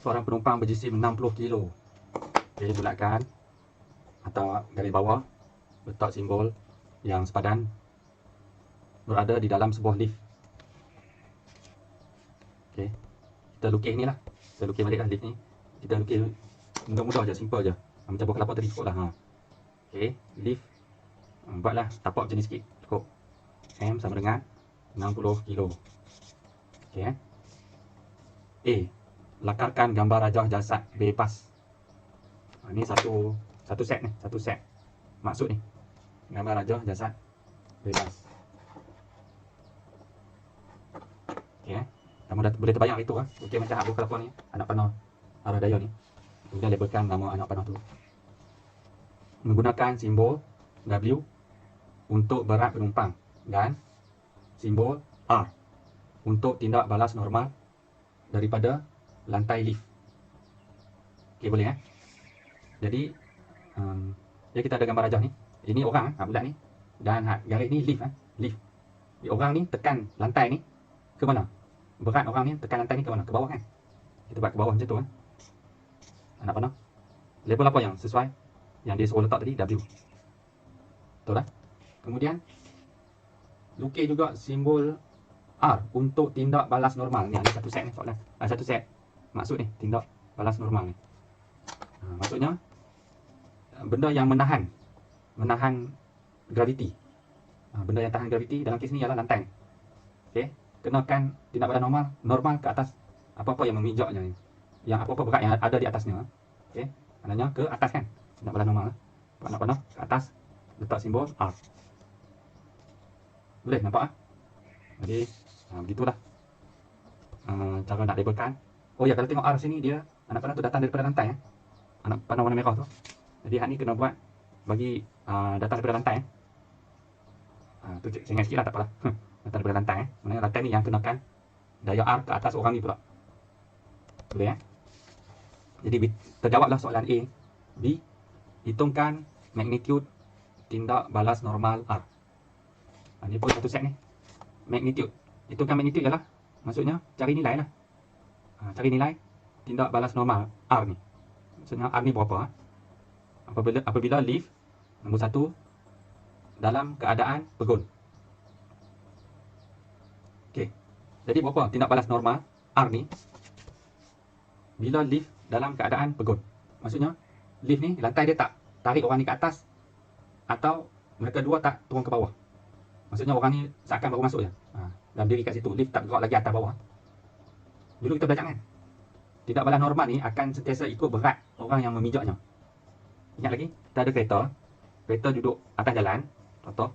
seorang penumpang berjisim 60 kilo. Okey, bulatkan atau garis bawah, letak simbol yang sepadan berada di dalam sebuah lift. Okey, kita lukis ni lah. Kita lukis baliklah lift ni. Kita lukis mudah-mudah je, simple je. Macam buah kelapa tadi cukup lah. Okey, lift. Buatlah tapak macam ni sikit, cukup. M sama dengan 60 kilo. Okey A. Lakarkan gambar rajah jasad bebas. Ni satu set ni, satu set. Maksud ni, gambar rajah jasad bebas. Okey kamu dah boleh terbayang itu kan. Okey, macam buah kelapa ni, anak panah arah daya ni. Kemudian labelkan nama anak panah tu. Menggunakan simbol W untuk berat penumpang dan simbol R untuk tindak balas normal daripada lantai lift. Okey, boleh Jadi ya kita ada gambar rajah ni. Ini orang bulat ni. Dan garis ni lift lift. Orang ni tekan lantai ni ke mana? Berat orang ni tekan lantai ni ke mana? Ke bawah kan? Kita buat ke bawah macam tu Anak panah. Label apa yang sesuai yang dia suruh letak tadi? W. Betul tak? Kemudian lukis juga simbol R untuk tindak balas normal. Ni ada satu set ni soalan. Ada satu set. Maksud ni tindak balas normal ni. Maksudnya benda yang menahan graviti. Benda yang tahan graviti dalam kes ni ialah lantai. Okey, kenakan tindak balas normal ke atas apa-apa yang memijaknya ni. Yang apa-apa berat yang ada di atasnya. Okey, maknanya ke atas kan. Tindak balas normal. Nak panah ke atas, letak simbol R. Boleh nampak Jadi begitulah cara nak labelkan. Oh ya, kalau tengok R sini dia anak panah tu datang daripada lantai anak panah warna merah tu. Jadi hak ni kena buat bagi datang daripada lantai tu sengat sikit lah, tak apalah. Datang daripada lantai maknanya lantai ni yang kenakan daya R ke atas orang ni pula. Boleh Jadi terjawablah soalan A. B. Hitungkan magnitude tindak balas normal R. Ni pun satu set ni. Magnitude. Hitungkan magnitude ialah maksudnya cari nilai lah. Cari nilai tindak balas normal R ni. Maksudnya R ni berapa? Apabila lift nombor 1 dalam keadaan pegun. Okey. Jadi berapa tindak balas normal R ni bila lift dalam keadaan pegun? Maksudnya lift ni lantai dia tak tarik orang ni ke atas atau mereka dua tak turun ke bawah. Maksudnya orang ni seakan baru masuk je. Dan diri kat situ, lift tak gerak lagi atas bawah. Dulu kita belajar kan, tindak balas normal ni akan sentiasa ikut berat orang yang memijaknya. Ingat lagi, kita ada kereta. Kereta duduk atas jalan. Contoh,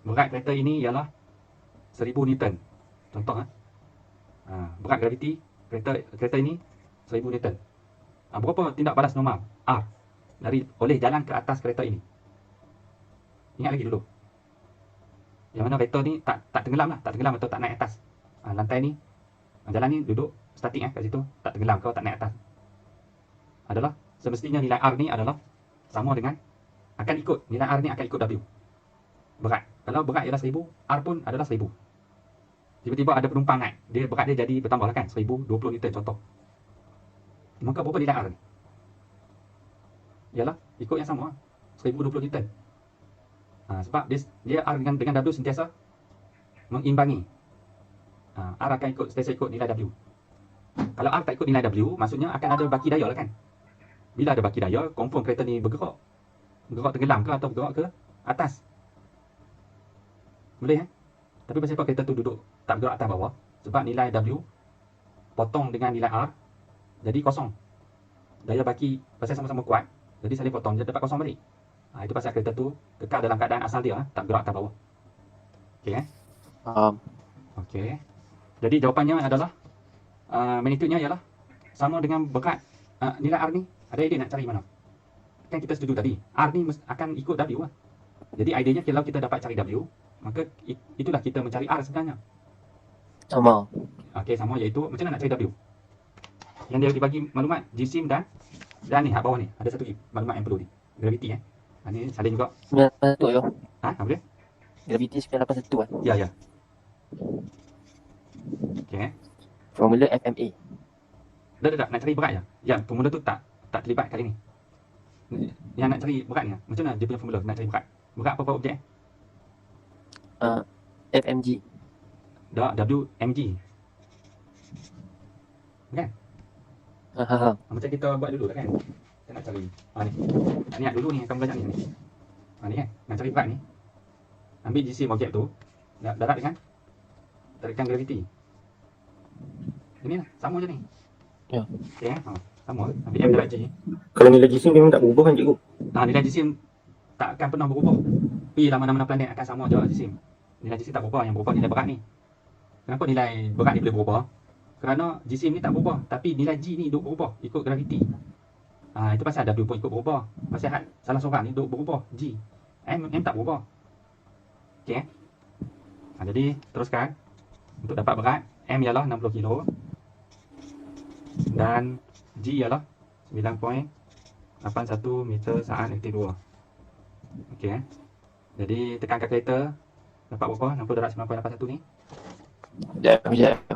berat kereta ini ialah 1000 Newton. Contoh berat graviti kereta ini 1000 Newton. Berapa tindak balas normal R oleh jalan ke atas kereta ini? Ingat lagi dulu. Yang mana kereta ni tak tenggelam lah, tak tenggelam atau tak naik atas. Lantai ni, jalan ni duduk statik kat situ, tak tenggelam kau tak naik atas. Adalah semestinya nilai R ni adalah sama dengan nilai R ni akan ikut W. Berat. Kalau berat ialah 1000, R pun adalah 1000. Tiba-tiba ada penumpang naik, berat dia jadi bertambah lah kan, 1020 Newton contoh. Maka berapa nilai R ni? Ialah ikut yang sama 1020 Newton. Sebab dia R dengan W sentiasa mengimbangi. R akan sentiasa ikut nilai W. Kalau R tak ikut nilai W, maksudnya akan ada baki daya lah kan. Bila ada baki daya, confirm kereta ni bergerak tenggelam ke atau bergerak ke atas. Boleh Tapi pasal apa kereta tu duduk tak bergerak atas bawah? Sebab nilai W potong dengan nilai R jadi kosong. Daya baki pasal sama-sama kuat, jadi saling potong, jadi dapat kosong balik. Itu pasal kereta tu kekal dalam keadaan asal dia, tak bergerak atas bawah. Okey Okey. Jadi jawapannya adalah magnitude-nya ialah sama dengan berat nilai R ni. Ada idea nak cari mana? Kan kita setuju tadi, R ni akan ikut W lah. Jadi idenya kalau kita dapat cari W, maka itulah kita mencari R sebenarnya. Sama. Okey, sama, iaitu macam mana nak cari W? Yang dia dibagi maklumat jisim dan ni bawah ni ada satu maklumat yang perlu ni. Graviti ni salin juga. 981 yo. Apa dia? Graviti 981 kan. Ya. Okey. Formula FMA. Dah, nak cari berat je. Yang formula tu tak terlibat kali ni. Yang nak cari berat ni, macam mana dia punya formula nak cari berat? Berat apa-apa objek? FMG. Dah, WMG. Kan? Ha. Macam kita buat dulu lah kan. Kita nak cari. Ni. Ni dulu ni akan belajar ni. Ni kan. Nak cari berat ni. Ambil jisim objek tu. Darat dengan tarikan graviti. Ini lah. Sama je ni. Ya. Okay sama. Ambil M darab G. Kalau nilai jisim memang tak berubah kan cikgu? Nilai jisim tak akan pernah berubah. Pergi lah mana-mana planet akan sama je jisim. Nilai jisim tak berubah. Yang berubah nilai berat ni. Kenapa nilai berat ni boleh berubah? Kerana jisim ni tak berubah. Tapi nilai G ni duk berubah ikut graviti. Itu pasal W pun ikut berubah. Pasal salah seorang ni duk berubah G. M tak berubah. Okay. Jadi teruskan. Untuk dapat berat, M ialah 60 kilo. Dan G ialah 9.81 meter saat negatif 2. Okey. Jadi tekan kalkulator. Dapat berapa? 60 darab 9.81 ni? Sekejap.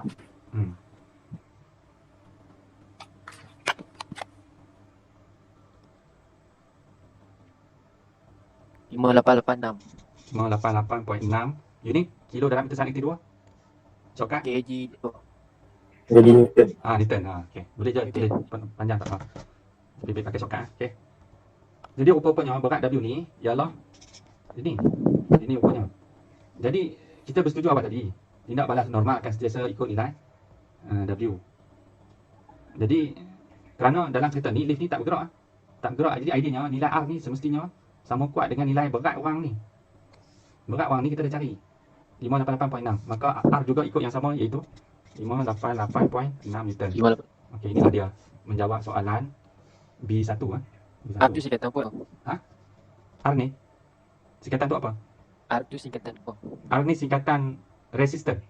5886 58.6 unit kilo darab meter saat negatif 2. Shortcut? kg. Jadi Newton. Newton. Okey. Boleh je tulis panjang tak apa. Lebih baik pakai shortcut. Okey. Jadi rupa-rupanya berat W ni ialah ini. Ini rupanya. Jadi kita bersetuju apa tadi? Tindak balas normal akan sentiasa ikut nilai W. Jadi kerana dalam cerita ni lift ni tak bergerak. Tak bergerak. Jadi ideanya nilai R ni semestinya sama kuat dengan nilai berat orang ni. Berat orang ni kita dah cari 588.6. Maka R juga ikut yang sama iaitu 588.6 Newton. Okey, inilah dia menjawab soalan B1 B1. R tu singkatan apa? R ni singkatan tu apa? R tu singkatan apa? R ni singkatan resistant.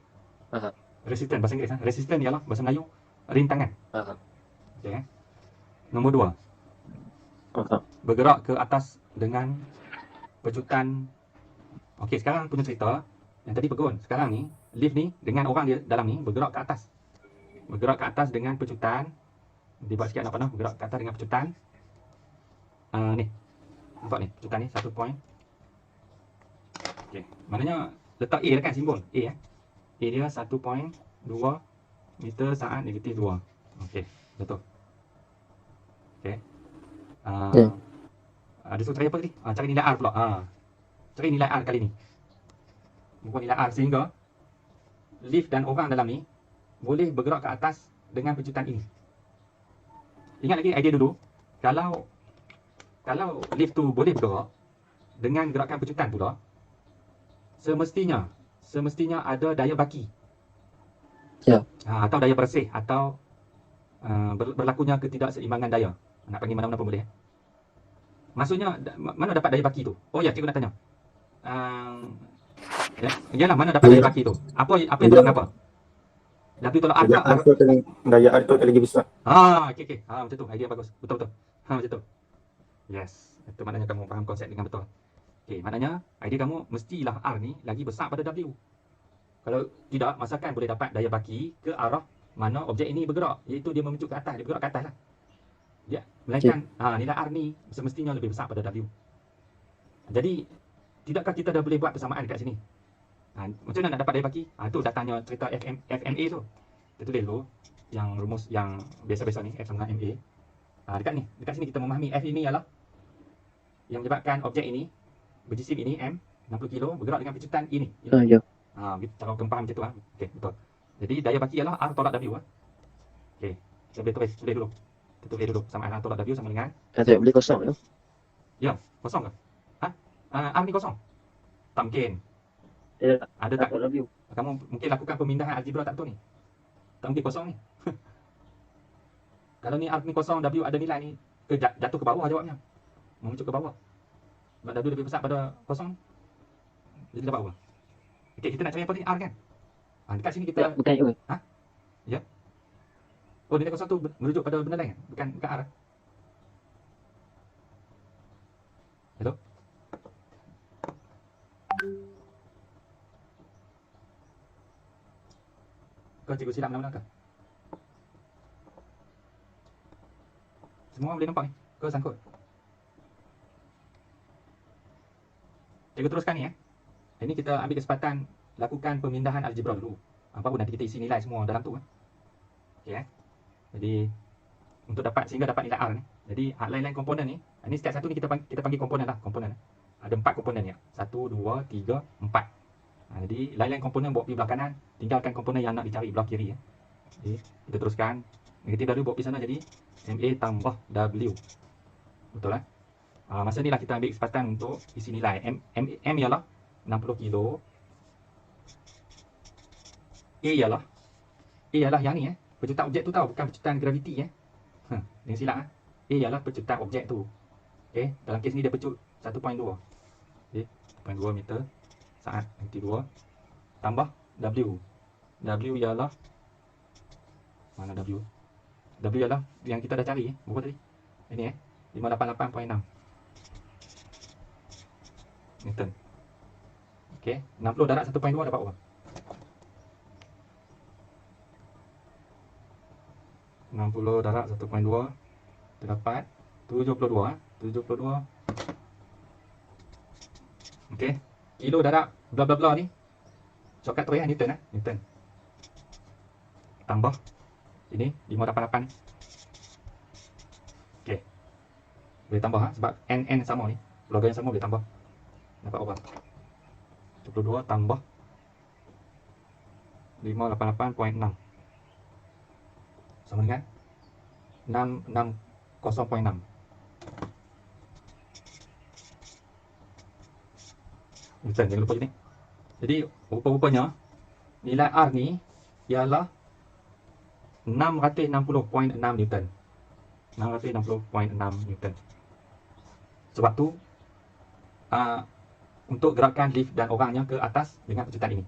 Aha. Resistant bahasa Inggeris. Resistant ialah bahasa Melayu rintangan. Aha. Okey. Nombor 2. Bergerak ke atas dengan pecutan. Okey, sekarang punya cerita yang tadi pegun. Sekarang ni lift ni dengan orang dia dalam ni bergerak ke atas. Bergerak ke atas dengan pecutan. Dibuat sikit nak panah. Bergerak ke atas dengan pecutan. Ni. Nampak ni pecutan ni 1 point. Okey, maknanya letak A lah kan simbol A A dia 1.2 meter saat negatif 2. Okey, betul. Okey. Ada suruh cari apa tadi? Cari nilai R pula. Cari nilai R kali ni. Buat nilai R sehingga lift dan orang dalam ni boleh bergerak ke atas dengan pecutan ini. Ingat lagi idea dulu. Kalau lift tu boleh bergerak dengan gerakan pecutan pula, semestinya ada daya baki. Ya. Atau daya bersih atau berlakunya ketidakseimbangan daya. Nak panggil mana-mana pun boleh. Maksudnya mana dapat daya baki tu? Oh ya, cikgu nak tanya. Yalah, mana dapat daya baki tu? Apa yang tolak apa? W tolak R tak? Daya R tu lagi besar. Okey. Macam tu. Idea bagus. Betul. Macam tu. Yes. Itu maknanya kamu faham konsep dengan betul. Okey, maknanya idea kamu mestilah R ni lagi besar pada W. Kalau tidak, masakan boleh dapat daya baki ke arah mana objek ini bergerak, iaitu dia memuncuk ke atas, dia bergerak ke atas lah. Ya, melainkan nilai R ni semestinya lebih besar pada W. Jadi, tidakkah kita dah boleh buat persamaan dekat sini? Macam mana nak dapat daya baki? Tu dah tanya cerita FMA tu. Kita tulis dulu yang rumus yang biasa-biasa ni, F sama dengan MA. Dekat sini kita memahami F ini ialah yang menyebabkan objek ini berjisim ini M 60 kilo bergerak dengan pecutan ini. Ya. Cara kau faham macam tu Okey, betul. Jadi daya baki ialah R tolak W Okey, kita boleh tulis dulu. Kita tulis dulu sama R tolak W sama dengan Tak boleh kosong tu. Ya, kosong ke? R ni kosong? Tak mungkin. Ya. Ada tak? W. Kamu mungkin lakukan pemindahan algebra tak betul ni. Tak mungkin kosong ni. Kalau ni R ni kosong, W ada nilai ni jatuh ke bawah jawabnya. Memuncuk ke bawah. Sebab W lebih besar pada kosong. Jadi dapat apa? Okey, kita nak cari apa ni? R kan? Dekat sini kita Bukan U. Ya. Oh, nilai kosong tu merujuk pada benda lain kan? Bukan R. Hello? Kau cikgu silap mana-mana ke? Semua boleh nampak ni. Ke sangkut. Cikgu teruskan ni Ini kita ambil kesempatan lakukan pemindahan algebra dulu. Baru nanti kita isi nilai semua dalam tu. Okey Jadi untuk sehingga dapat nilai R ni. Jadi lain-lain komponen ni. Ini setiap satu ni kita panggil komponen lah. Komponen. Ada 4 komponen ni. 1, 2, 3, 4. Jadi lain-lain komponen bawa pergi belah kanan. Tinggalkan komponen yang nak dicari belah kiri. Jadi kita teruskan. Negatif W bawa pergi sana jadi MA tambah W. Betul lah. Masa ni lah kita ambil kesempatan untuk isi nilai. M ialah 60 kilo. A ialah yang ni Pecutan objek tu tau, bukan pecutan graviti Jangan silap A ialah pecutan objek tu. Dalam kes ni dia pecut 1.2. 1.2 meter saat nanti 2 tambah W. W ialah mana W? W ialah yang kita dah cari berapa tadi? Ini 588.6 Newton. Okey, 60 darab 1.2 dapat berapa? 60 darab 1.2 kita dapat 72 72. Okey, kilo darab bla bla bla ni shortcut tu Newton Newton. Tambah ini 588. Okey. Boleh tambah sebab n sama ni. Logaritma yang sama boleh tambah. Dapat berapa? 72 tambah 588.6 sama dengan 660.6. Newton, jangan lupa je ni. Jadi rupa-rupanya nilai R ni ialah 660.6 Newton. 660.6 Newton. Sebab tu untuk gerakan lift dan orangnya ke atas dengan pecutan ini.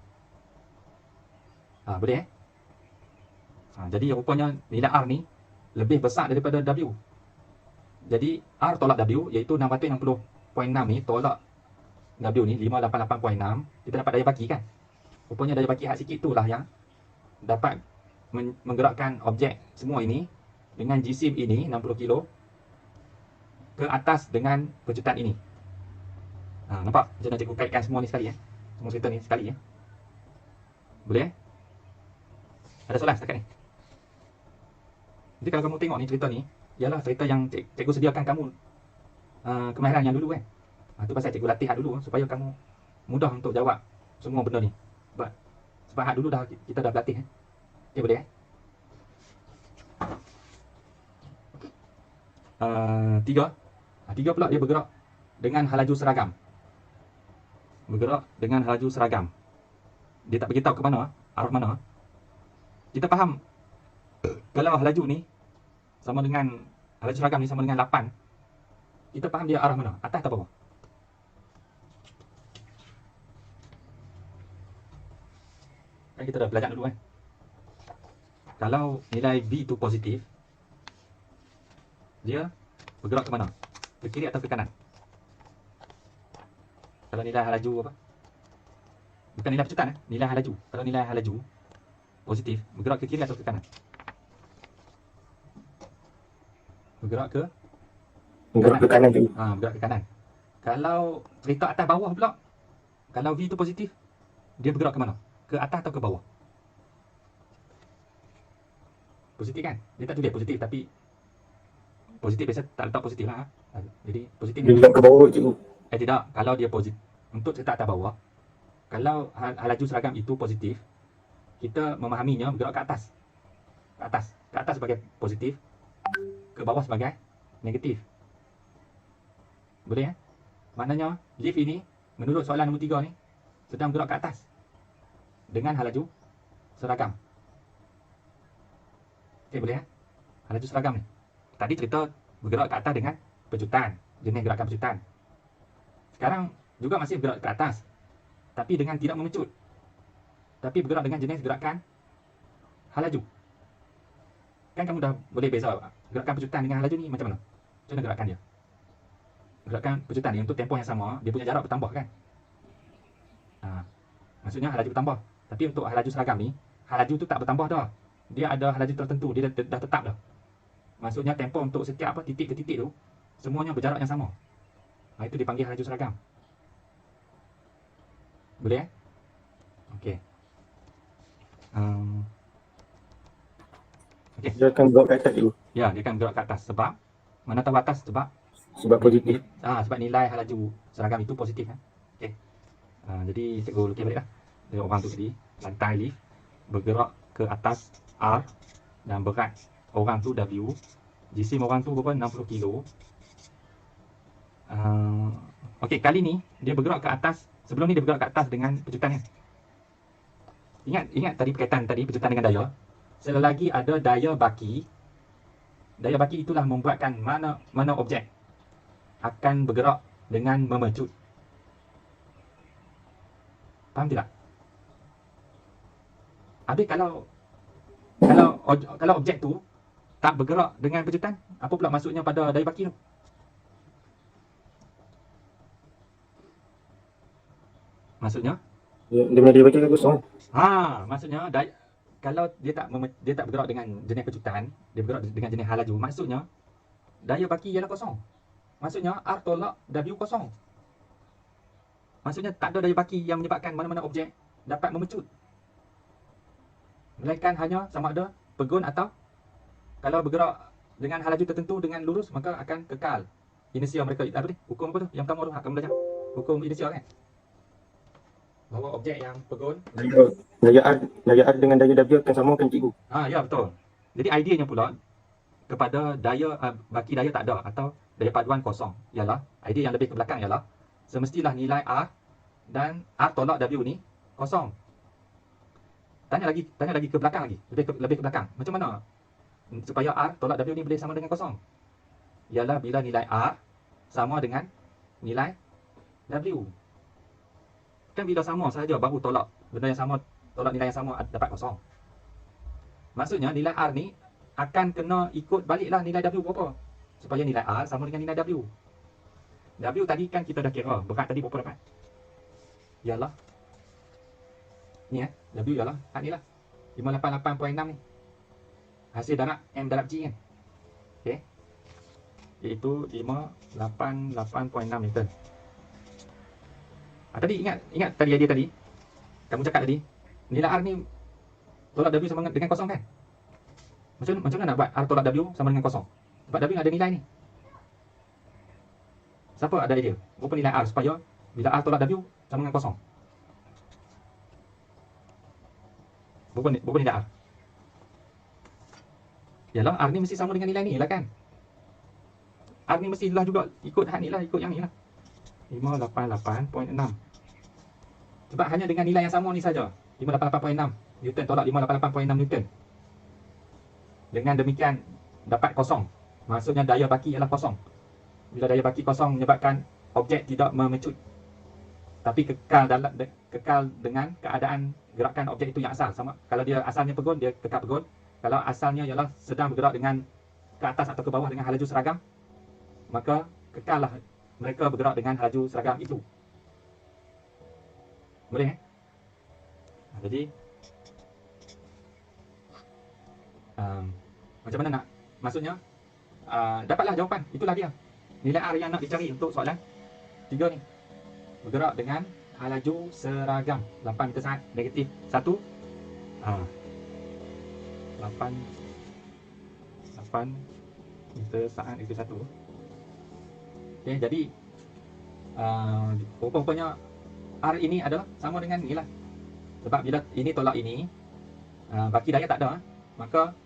Boleh jadi rupanya nilai R ni lebih besar daripada W. Jadi R tolak W iaitu 660.6 ni tolak W ni 588.6. Kita dapat daya baki kan. Rupanya daya baki hak sikit tu lah yang dapat menggerakkan objek semua ini dengan jisim ini 60 kilo ke atas dengan pecutan ini. Nampak? Macam mana cikgu kaitkan semua ni sekali semua cerita ni sekali Boleh Ada soalan setakat ni? Jadi kalau kamu tengok ni cerita ni ialah cerita yang cikgu sediakan kamu kemahiran yang dulu tu pasal cikgu latih hak dulu supaya kamu mudah untuk jawab semua benda ni. Sebab hak dulu kita dah berlatih Okey, boleh tiga pula dia bergerak dengan halaju seragam. Dia tak beritahu ke mana, arah mana. Kita faham kalau halaju ni sama dengan halaju seragam ni sama dengan 8. Kita faham dia arah mana, atas atau bawah? Kan kita dah belajar dulu Kalau nilai V itu positif, dia bergerak ke mana? Ke kiri atau ke kanan? Kalau nilai halaju apa? Bukan nilai pecutan nilai halaju. Kalau nilai halaju positif, bergerak ke kiri atau ke kanan? Bergerak ke kanan tu. bergerak ke kanan. Kalau cerita atas bawah pula, kalau V itu positif, dia bergerak ke mana? Ke atas atau ke bawah? Positif kan? Dia tak tulis positif, tapi positif biasa tak letak positif lah. Jadi positif Dia bilang ke bawah cikgu. Tidak, kalau dia positif untuk cerita atas bawah, kalau halaju seragam itu positif, kita memahaminya bergerak ke atas. Ke atas sebagai positif, ke bawah sebagai negatif. Boleh Maknanya lift ini menurut soalan nombor 3 ni sedang bergerak ke atas dengan halaju seragam. Okey, boleh halaju seragam ni. Tadi cerita bergerak ke atas dengan pecutan, jenis gerakan pecutan. Sekarang juga masih bergerak ke atas, tapi dengan tidak memecut. Tapi bergerak dengan jenis gerakan halaju. Kan kamu dah boleh beza gerakan pecutan dengan halaju ni macam mana? Macam mana gerakan dia? Gerakan pecutan ni untuk tempoh yang sama, dia punya jarak bertambah kan? Maksudnya halaju bertambah. Tapi untuk halaju seragam ni, halaju tu tak bertambah dah. Dia ada halaju tertentu, dia dah tetap dah. Maksudnya tempoh untuk setiap titik ke titik tu semuanya berjarak yang sama. Itu dipanggil laju seragam. Boleh Okey. Okey. Dia akan bergerak ke atas cikgu. Ya, dia akan bergerak ke atas sebab mana tahu atas sebab Sebab positif. sebab nilai laju seragam itu positif kan. Okey. Jadi cikgu lukis balik lah. Dia orang tu tadi lantai lift bergerak ke atas R dan berat orang tu W. Jisim orang tu berapa? 60 kilo. Okey, kali ni dia bergerak ke atas. Sebelum ni dia bergerak ke atas dengan pejutan kan. Ingat tadi perkaitan tadi pejutan dengan daya. Selagi ada daya baki itulah membuatkan mana objek akan bergerak dengan memecut. Faham tidak? Habis kalau objek tu tak bergerak dengan pejutan, apa pula maksudnya pada daya baki tu? Maksudnya? Dia punya daya baki kosong. Maksudnya kalau dia tak bergerak dengan jenis pejutan, dia bergerak dengan jenis hal laju, maksudnya daya baki ialah kosong. Maksudnya R tolak W kosong. Maksudnya tak ada daya baki yang menyebabkan mana-mana objek dapat memecut. Melainkan hanya sama ada pegun atau kalau bergerak dengan hal laju tertentu dengan lurus, maka akan kekal inersia mereka. Apa ni? Hukum apa tu? Yang kamu akan belajar. Hukum inersia kan? Bahawa objek yang pegun Daya R dengan daya W akan sama kan cikgu. ya betul. Jadi ideanya pula kepada daya baki daya tak ada atau daya paduan kosong ialah idea yang lebih ke belakang ialah semestilah nilai R dan R tolak W ni kosong. Tanya lagi ke belakang lagi, lebih ke belakang. Macam mana supaya R tolak W ni boleh sama dengan kosong? Ialah bila nilai R sama dengan nilai W. Kan bila sama sahaja baru tolak benda yang sama, tolak nilai yang sama dapat kosong. Maksudnya nilai R ni akan kena ikut baliklah nilai W berapa supaya nilai R sama dengan nilai W. W tadi kan kita dah kira berat tadi berapa dapat? Ialah ni W ialah ni lah 588.6 ni. Hasil darab M darab G kan. Okey. Iaitu 588.6 Newton. Tadi ingat tadi idea tadi. Kamu cakap tadi, nilai R ni tolak W sama dengan kosong kan? Macam mana nak buat R tolak W sama dengan kosong? Sebab W ada nilai ni. Siapa ada idea? Berapa nilai R supaya bila R tolak W sama dengan kosong? Berapa nilai R? Yalah, R ni mesti sama dengan nilai ni lah kan? R ni mestilah juga ikut hak ni lah, ikut yang ni lah. 588.6. Sebab hanya dengan nilai yang sama ni saja, 588.6 Newton tolak 588.6 Newton. Dengan demikian dapat kosong. Maksudnya daya baki ialah kosong. Bila daya baki kosong menyebabkan objek tidak memecut, tapi kekal dengan keadaan gerakan objek itu yang asal. Sama kalau dia asalnya pegun, dia kekal pegun. Kalau asalnya ialah sedang bergerak dengan ke atas atau ke bawah dengan hal laju seragam, maka kekallah mereka bergerak dengan laju seragam itu. Boleh jadi macam mana nak, maksudnya dapatlah jawapan. Itulah dia nilai R yang nak dicari untuk soalan 3 ni. Bergerak dengan hal laju seragam 8 meter saat negatif 1 8 meter saat negatif 1. Okay, jadi rupanya R ini adalah sama dengan ni lah. Sebab bila ini tolak ini, baki daya tak ada, maka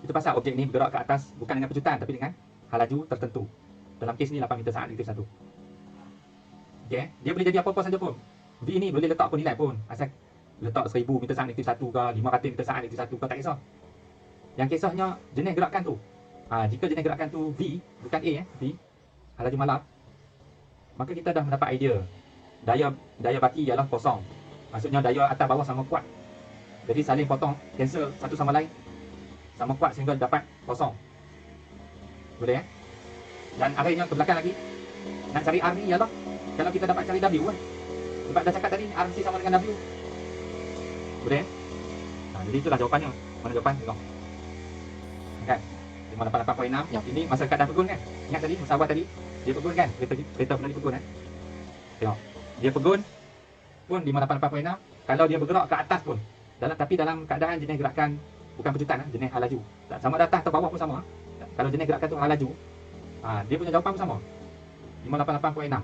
itu pasal objek ni bergerak ke atas bukan dengan pejutan tapi dengan hal laju tertentu. Dalam kes ni 8 meter saat negatif 1. Okay, dia boleh jadi apa-apa saja pun. V ni boleh letak apa nilai pun. Asal letak 1000 meter saat negatif 1 ke 500 meter saat negatif 1 ke, tak kisah. Yang kisahnya jenis gerakan tu. Jika jenis gerakan tu V bukan A V, hal laju malam, maka kita dah mendapat idea. Daya baki ialah kosong. Maksudnya daya atas bawah sama kuat. Jadi saling potong, cancel satu sama lain, sama kuat sehingga dapat kosong. Boleh Dan akhirnya ke belakang lagi, nak cari R ni ialah kalau kita dapat cari W kan. Sebab dah cakap tadi R mesti sama dengan W. Boleh Jadi itulah jawapannya. Mana jawapan? Tengok kan. 58.6. Ya. Ini masa keadaan pegun kan? Ingat tadi musawat tadi, dia pegun kan? Kereta pernah dipegun kan? Tengok. Dia pegun pun 58.6. Kalau dia bergerak ke atas pun tapi dalam keadaan jenis gerakan bukan pejutan, jenis hal laju. Sama di atas atau bawah pun sama. Kalau jenis gerakan tu hal laju, dia punya jawapan pun sama. 58.6.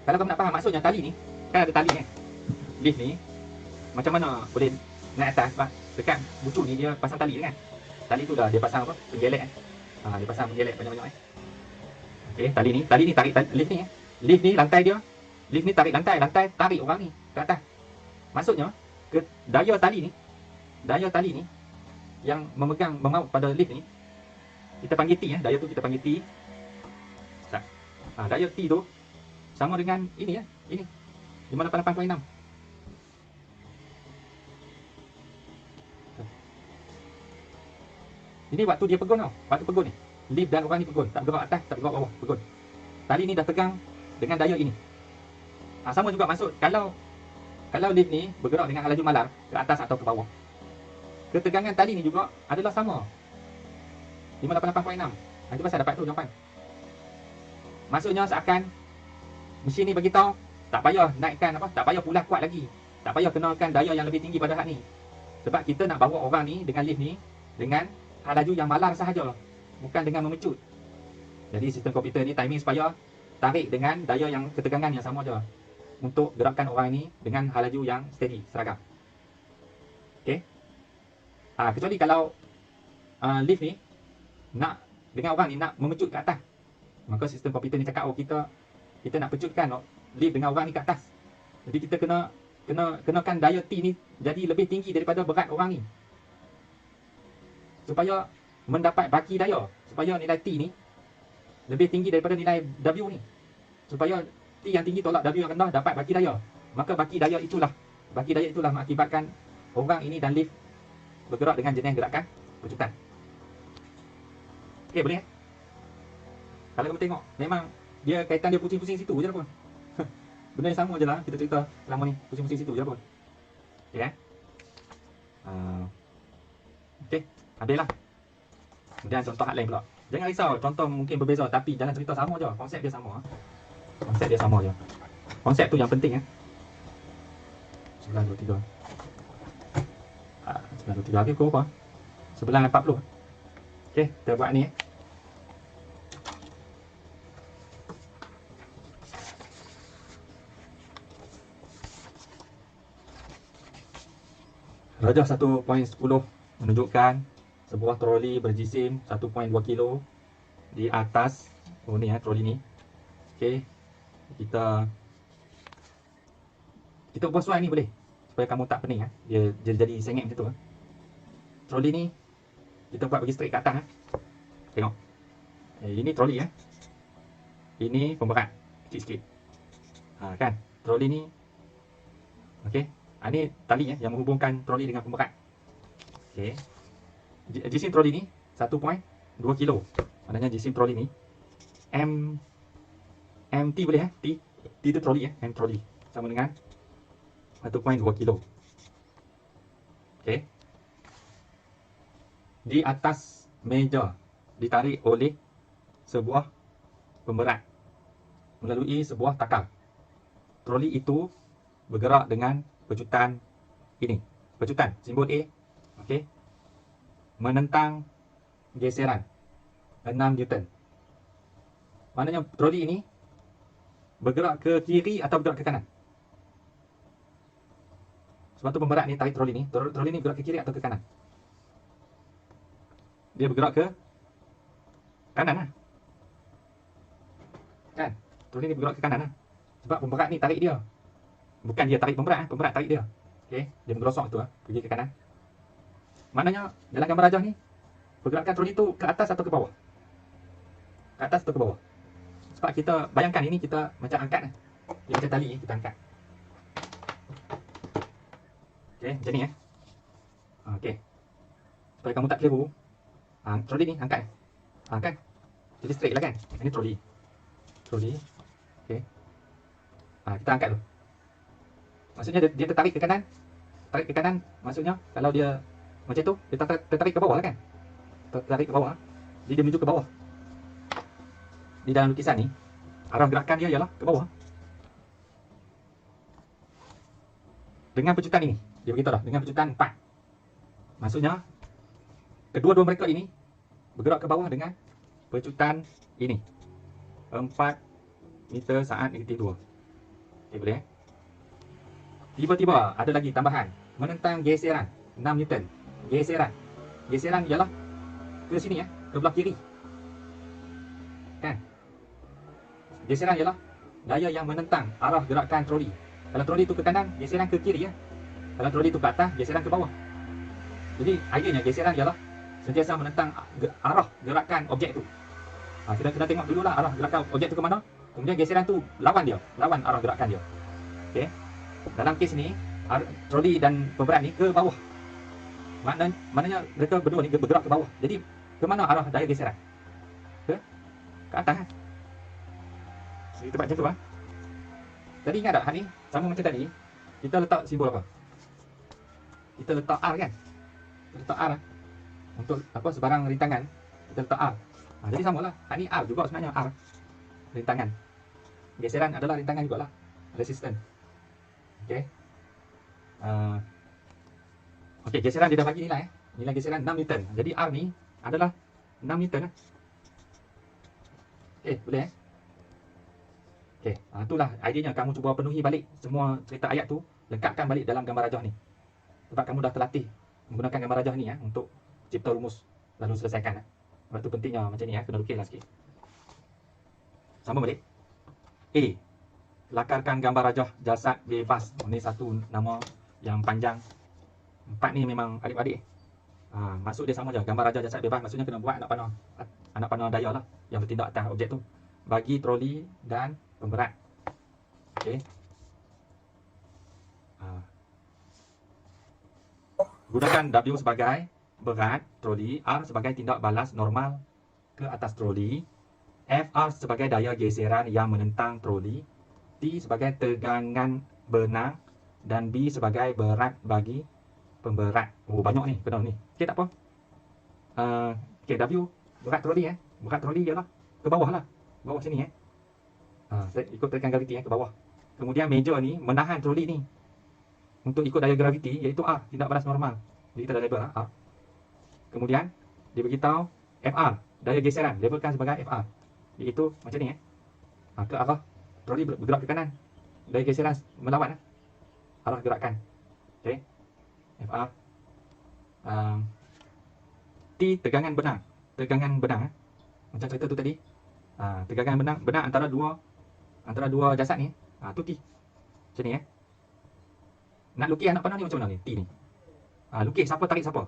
Kalau kamu nak faham maksudnya tali ni, kan ada tali kan? Lift ni macam mana boleh naik atas sebab dekat bucu ni dia pasang tali kan? Tali tu dah dia pasang apa? Penggelek kan? Dia pasang penggelek banyak-banyak Okey, tali ni tarik lift ni Lift ni lantai dia. Lift ni tarik lantai tarik orang ni ke atas. Maksudnya daya tali ni yang memaut pada lift ni kita panggil T daya tu kita panggil T. Daya T tu sama dengan ini 58.6. Ini waktu dia pegun tau. Waktu pegun ni lift dan orang ni pegun, tak bergerak atas, tak bergerak bawah, pegun. Tali ni dah tegang dengan daya ini. Sama juga maksud kalau lift ni bergerak dengan laju malar ke atas atau ke bawah, ketegangan tali ni juga adalah sama 58.6. Itu pasal dapat tu jawapan. Maksudnya seakan mesin ni bagi tahu tak payah naikkan tak payah pulas kuat lagi, tak payah kenalkan daya yang lebih tinggi pada hak ni, sebab kita nak bawa orang ni dengan lift ni dengan hal laju yang malar sahaja, bukan dengan memecut. Jadi sistem komputer ni timing supaya tarik dengan daya yang ketegangan yang sama je untuk gerakkan orang ini dengan hal laju yang steady, seragam. Okey. Kecuali kalau lift ni nak dengan orang ni nak memecut ke atas, maka sistem komputer ni cakap kita nak pecutkan lift dengan orang ni ke atas. Jadi kita kenakan daya T ni jadi lebih tinggi daripada berat orang ni, supaya mendapat baki daya, supaya nilai T ni lebih tinggi daripada nilai W ni, supaya T yang tinggi tolak W yang rendah dapat baki daya. Maka baki daya itulah mengakibatkan orang ini dan lift bergerak dengan jenis gerakan pecutan. Okey, boleh Kalau kamu tengok, memang dia kaitan dia pusing-pusing situ je lah pun. Benda yang sama je lah kita cerita selama ni, pusing-pusing situ je lah pun. Okey Okey, habislah. Kemudian contoh hal lain pula. Jangan risau, contoh mungkin berbeza tapi jalan cerita sama je, konsep dia sama. Konsep dia sama je. Konsep tu yang penting 923. 923 lagi pukul apa? 11.40. Okey, kita buat ni Rajah 1.10 menunjukkan sebuah troli berjisim 1.2 kilo di atas ni troli ni. Okey. Kita ubah suai ni boleh supaya kamu tak pening dia jadi sengit macam tu. Troli ni kita buat bagi straight ke atas Tengok. Ini troli Ini pemberat sikit-sikit. Kan? Troli ni okey. Ini tali yang menghubungkan troli dengan pemberat. Okey. Jisim troli ni 1.2 kilo. Maknanya jisim troli ni MT boleh T tu troli M troli sama dengan 1.2 kilo. Okey. Di atas meja ditarik oleh sebuah pemberat melalui sebuah takal. Troli itu bergerak dengan pecutan ini. Pecutan simbol A. Okey. Menentang geseran 6 Newton. Maknanya troli ini bergerak ke kiri atau bergerak ke kanan. Sebab tu pemberat ni tarik troli ni. Troli ni bergerak ke kiri atau ke kanan? Dia bergerak ke kanan Kan? Troli ni bergerak ke kanan Sebab pemberat ni tarik dia. Bukan dia tarik pemberat, pemberat tarik dia. Okey, dia menggerosok tu pergi ke kanan. Maknanya dalam gambar rajah ni pergerakan troli tu ke atas atau ke bawah? Ke atas atau ke bawah? Sebab kita bayangkan ini kita macam angkat dia macam tali kita angkat. Okey, macam ni Okey. Supaya kamu tak keliru, troli ni angkat. Kan? Jadi straight lah kan? Ini troli. Okey. Kita angkat tu. Maksudnya dia tertarik ke kanan. Tarik ke kanan maksudnya kalau dia macam tu dia tertarik ke bawah lah kan? tertarik ke bawah, jadi dia menuju ke bawah. Di dalam lukisan ni, arah gerakan dia ialah ke bawah. Dengan pecutan ini, dia beritahu dah, dengan pecutan 4. Maksudnya, kedua-dua mereka ini bergerak ke bawah dengan pecutan ini. 4 meter saat -2. Okey, boleh. Tiba-tiba ada lagi tambahan, menentang geseran 6 Newton. Geseran ialah ke sini ke belah kiri. Kan? Geseran ialah daya yang menentang arah gerakan troli. Kalau troli itu ke kanan, geseran ke kiri Kalau troli itu ke atas, geseran ke bawah. Jadi ideanya geseran ialah sentiasa menentang arah gerakan objek tu. Kita kena tengok dululah arah gerakan objek tu ke mana. Kemudian geseran tu lawan arah gerakan dia. Okey. Dalam kes ni, troli dan pemberat ni ke bawah. Maknanya mereka berdua ni bergerak ke bawah. Jadi ke mana arah daya geseran? Ke atas kan? Jadi tempat macam tu Tadi ingat tak hal ni? Sama macam tadi, kita letak simbol apa? Kita letak R kan? Kita letak R untuk apa, sebarang rintangan, kita letak R. Jadi samalah. Hal ni R juga sebenarnya, R. Rintangan. Geseran adalah rintangan jugalah. Resistance. Okey. Okey, geseran dia dah bagi nilai Nilai geseran 6 Newton. Jadi R ni adalah 6 Newton Okey, boleh Okey, itulah ideanya. Kamu cuba penuhi balik semua cerita ayat tu, lengkapkan balik dalam gambar rajah ni. Sebab kamu dah terlatih menggunakan gambar rajah ni untuk cipta rumus lalu selesaikan. Sebab tu pentingnya macam ni kena lukislah sikit. Sama balik. A. Lakarkan gambar rajah jasad bebas. Ini satu nama yang panjang. 4 ni memang adik-adik. Maksud dia sama je. Gambar rajah jasad bebas maksudnya kena buat anak panah daya lah yang bertindak atas objek tu. Bagi troli dan pemberat. Okey. Gunakan W sebagai berat troli, R sebagai tindak balas normal ke atas troli, FR sebagai daya geseran yang menentang troli, T sebagai tegangan benang, dan B sebagai berat bagi pemberat. Oh, banyak ni, benar ni. Okey, tak apa. Okey, W berat troli Berat troli ialah ke bawah lah. Bawah sini saya ikut tarikan graviti ke bawah. Kemudian meja ni menahan troli ni untuk ikut daya graviti, iaitu R, tindak balas normal. Jadi kita dah label R. Kemudian dia beritahu FR, daya geseran, labelkan sebagai FR, iaitu macam ni ke arah troli bergerak ke kanan. Daya geseran melawan arah gerakan. Okey. FR. T tegangan benang. Macam cerita tu tadi. Tegangan benang antara dua jasad ni. Tu T. Macam ni Nak lukis anak panah ni macam mana ni? T ni. Lukis siapa tarik siapa.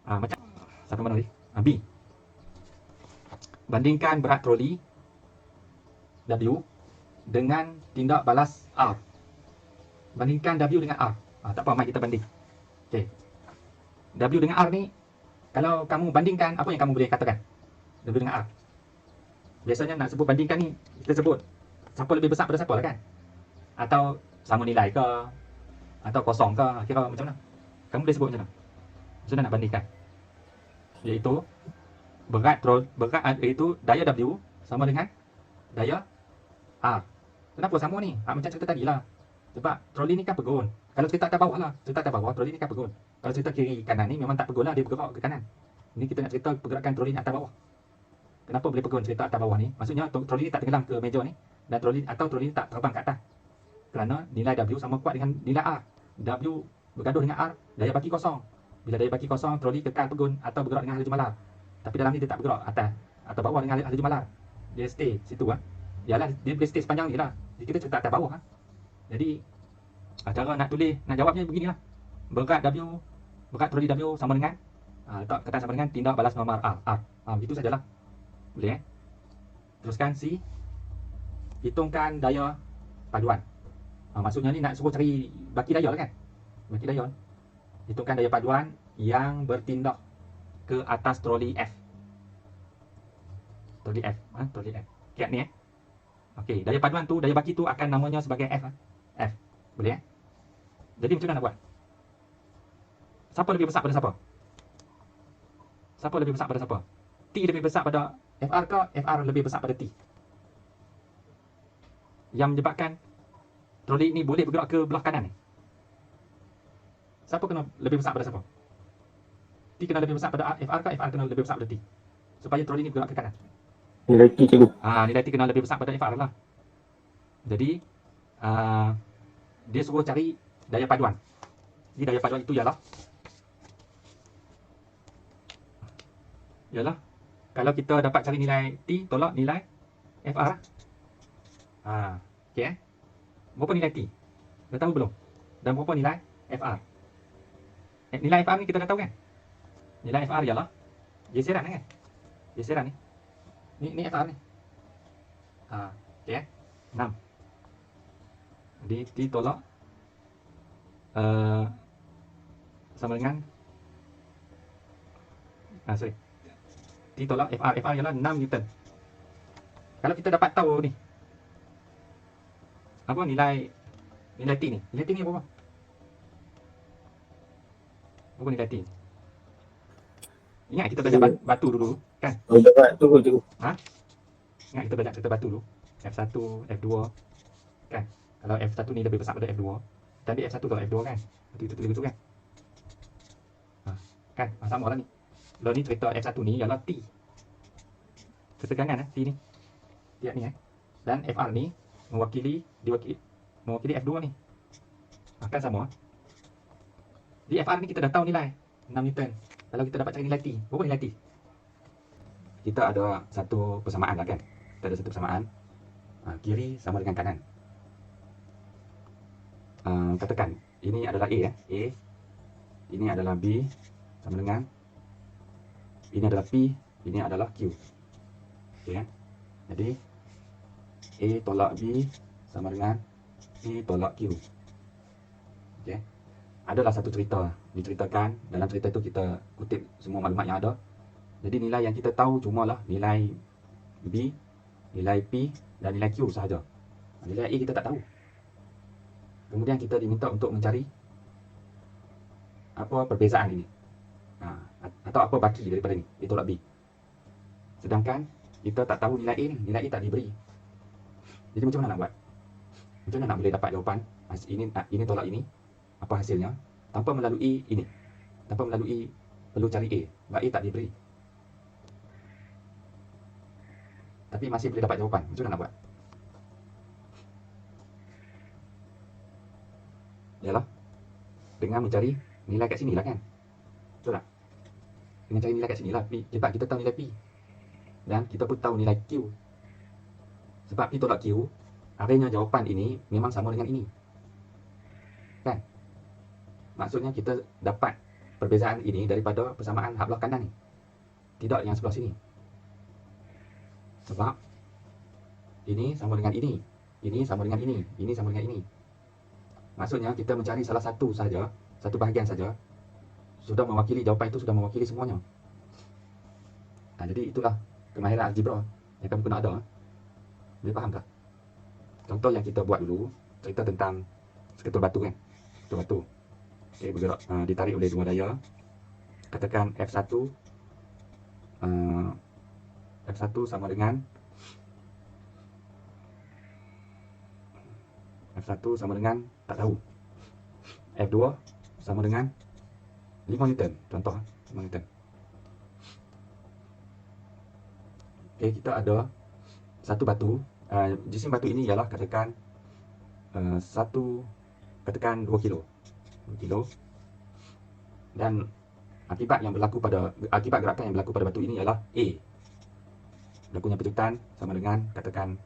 Macam satu mana ni? B. Bandingkan berat troli W dengan tindak balas R. Bandingkan W dengan R. Tak apa, mari kita banding. Okey. W dengan R ni, kalau kamu bandingkan, apa yang kamu boleh katakan? W dengan R. Biasanya nak sebut bandingkan ni, kita sebut siapa lebih besar pada siapa lah kan? Atau sama nilai ke? Atau kosong ke? Kira macam mana? Kamu boleh sebut macam mana? Macam mana nak bandingkan? Iaitu berat iaitu daya W sama dengan daya R. Kenapa sama ni? Macam cerita tadi lah. Sebab troli ni kan pegun. Kalau cerita atas bawah lah, cerita atas bawah, troli ni kan pegun. Kalau cerita kiri kanan ni memang tak pegun lah, dia bergerak ke kanan. Ini kita nak cerita pergerakan troli ni atas bawah. Kenapa boleh pegun cerita atas bawah ni? Maksudnya troli ni tak tenggelam ke meja ni, dan troli ni tak terbang ke atas. Kerana nilai W sama kuat dengan nilai R. W bergaduh dengan R, daya baki kosong. Bila daya baki kosong, troli kekal pegun atau bergerak dengan halajumalar. Tapi dalam ni dia tak bergerak atas atau bawah dengan halajumalar. Dia stay situ Yalah, dia boleh stay sepanjang ni lah. Jadi kita cerita atas bawah Jadi cara nak tulis, nak jawabnya beginilah. Berat troli W sama dengan letak kata sama dengan tindak balas normal R. Begitu sajalah. Boleh Teruskan C. Hitungkan daya paduan. Maksudnya ni nak suruh cari baki daya lah kan? Baki daya. Hitungkan daya paduan yang bertindak ke atas troli F. Troli F. Kiat ni Okey, daya paduan tu, daya baki tu akan namanya sebagai F. F. Boleh Jadi macam mana nak buat? Siapa lebih besar pada siapa? siapa lebih besar pada siapa? T lebih besar pada FR ke FR lebih besar pada T? Yang menyebabkan troli ini boleh bergerak ke belah kanan ni. Siapa kena lebih besar pada siapa? T kena lebih besar pada FR ke FR kena lebih besar pada T? Supaya troli ini bergerak ke kanan. Nilai T cikgu. Nilai T kena lebih besar pada FR lah. Jadi dia suruh cari daya paduan. Jadi daya paduan itu ialah kalau kita dapat cari nilai T tolak nilai FR. Okey. Berapa nilai T? Dah tahu belum? Dan berapa nilai FR? Nilai FR ni kita dah tahu kan? Nilai FR ialah geseran kan? Geseran ni. Ni FR ni. Okey. 6. Jadi T tolak sama dengan T tolak FR. FR ialah 6 Newton. Kalau kita dapat tahu ni apa nilai T ni? Nilai T ni berapa? Berapa nilai T? Ingat kita belajar batu dulu kan? Oh, dapat tu cikgu. Ingat kita belajar cerita batu dulu. F1, F2 kan? Kalau F1 ni lebih besar pada F2, kita ambil F1 tolak F2 kan? Itu betul kan? Kan? Sama lah ni. Kalau ni cerita F1 ni ialah T. Ketegangan T ni. Tiap ni Dan FR ni mewakili F2 ni. Kan sama. Di FR ni kita dah tahu nilai 6 Newton. Kalau kita dapat cari nilai T, berapa nilai T? Kita ada satu persamaan lah kan? Kita ada satu persamaan. Kiri sama dengan kanan. Katakan ini adalah A. Ini adalah B sama dengan, ini adalah P, ini adalah Q. Okay. Jadi A tolak B sama dengan P tolak Q. Okay. Adalah satu cerita diceritakan. Dalam cerita itu kita kutip semua maklumat yang ada. Jadi nilai yang kita tahu cumalah nilai B, nilai P dan nilai Q sahaja. Nilai A kita tak tahu. Kemudian kita diminta untuk mencari apa perbezaan ini, atau apa baki daripada ni, A tolak B. Sedangkan kita tak tahu nilai A ni, nilai A tak diberi. Jadi macam mana nak buat? Macam mana nak boleh dapat jawapan ini tolak ini, apa hasilnya, tanpa melalui ini, tanpa melalui perlu cari A, sebab A tak diberi. Tapi masih boleh dapat jawapan. Macam mana nak buat? Yalah, dengan mencari nilai kat sini lah kan? Betul tak? Dengan cari nilai kat sini lah. Kita tahu nilai P. Dan kita pun tahu nilai Q. Sebab P tolak Q, artinya jawapan ini memang sama dengan ini. Kan? Maksudnya kita dapat perbezaan ini daripada persamaan hak belah kanan ni. Tidak yang sebelah sini. Sebab ini sama dengan ini. Ini sama dengan ini. Ini sama dengan ini. Maksudnya kita mencari salah satu saja, satu bahagian saja, sudah mewakili, jawapan itu sudah mewakili semuanya. Jadi itulah kemahiran algebra yang kamu kena ada. Boleh faham tak? Contoh yang kita buat dulu, cerita tentang seketul batu kan. Seketul batu. Okay, bergerak, ditarik oleh dua daya. Katakan F1 sama dengan tak tahu. F2 sama dengan 5 Newton. Contoh 5 Newton. Okay, kita ada satu batu. Jisim batu ini ialah katakan 2 kilo. 2 kilo. Dan akibat gerakan yang berlaku pada batu ini ialah A. Berlakunya pejutan sama dengan katakan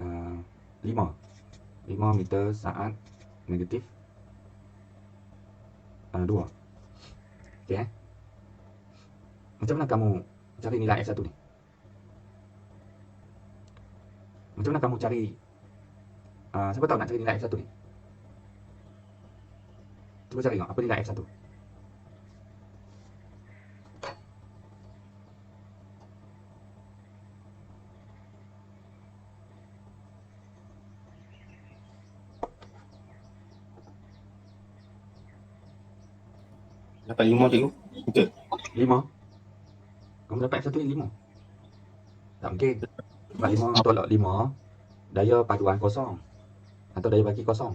5 meter saat negatif 2. Okay. Macam mana kamu cari nilai F1 ni? Macam mana kamu cari, siapa tahu nak cari nilai F1 ni? Cuba cari tengok apa nilai F1. Dapat 5 cikgu. Betul. 5. Kamu dapat F1 ni 5. Tak mungkin. Sebab 5 tolak 5, daya paduan kosong atau daya baki kosong.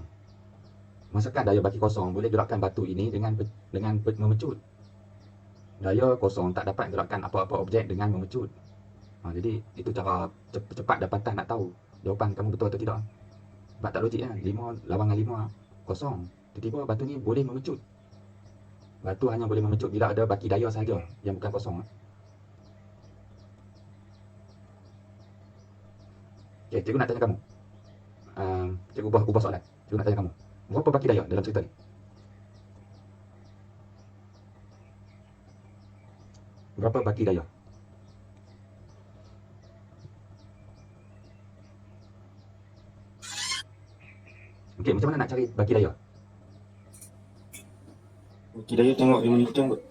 Masakan daya baki kosong boleh gerakkan batu ini dengan memecut. Daya kosong tak dapat gerakkan apa-apa objek dengan memecut. Jadi itu cara cepat dapatan nak tahu jawapan kamu betul atau tidak. Sebab tak logik kan, 5 lawan dengan 5 kosong. Tiba-tiba batu ni boleh memecut. Batu hanya boleh memecut bila ada baki daya sahaja yang bukan kosong. Okay, cikgu nak tanya kamu. Cikgu ubah soalan. Cikgu nak tanya kamu. Berapa baki daya dalam cerita ni? Berapa baki daya? Okey, macam mana nak cari baki daya? Baki daya tengok dia menghitung kot.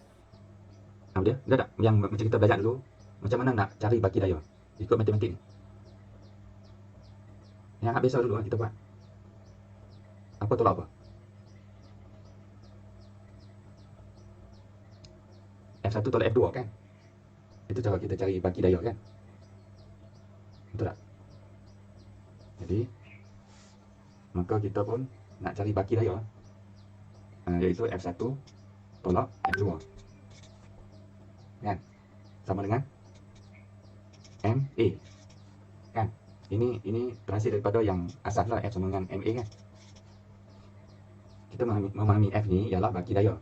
Apa dia? Dah tak? Yang macam kita belajar dulu, macam mana nak cari baki daya? Ikut matematik ni. Yang biasa dulu kita buat. Apa tolak apa? F1 tolak F2 kan? Itu cara kita cari baki daya kan? Betul tak? Jadi maka kita pun nak cari baki daya, iaitu F1 tolak F2 kan? Sama dengan MA kan? Ini terhasil daripada yang asal lah, F sama dengan MA kan? Kita memahami F ni ialah baki daya.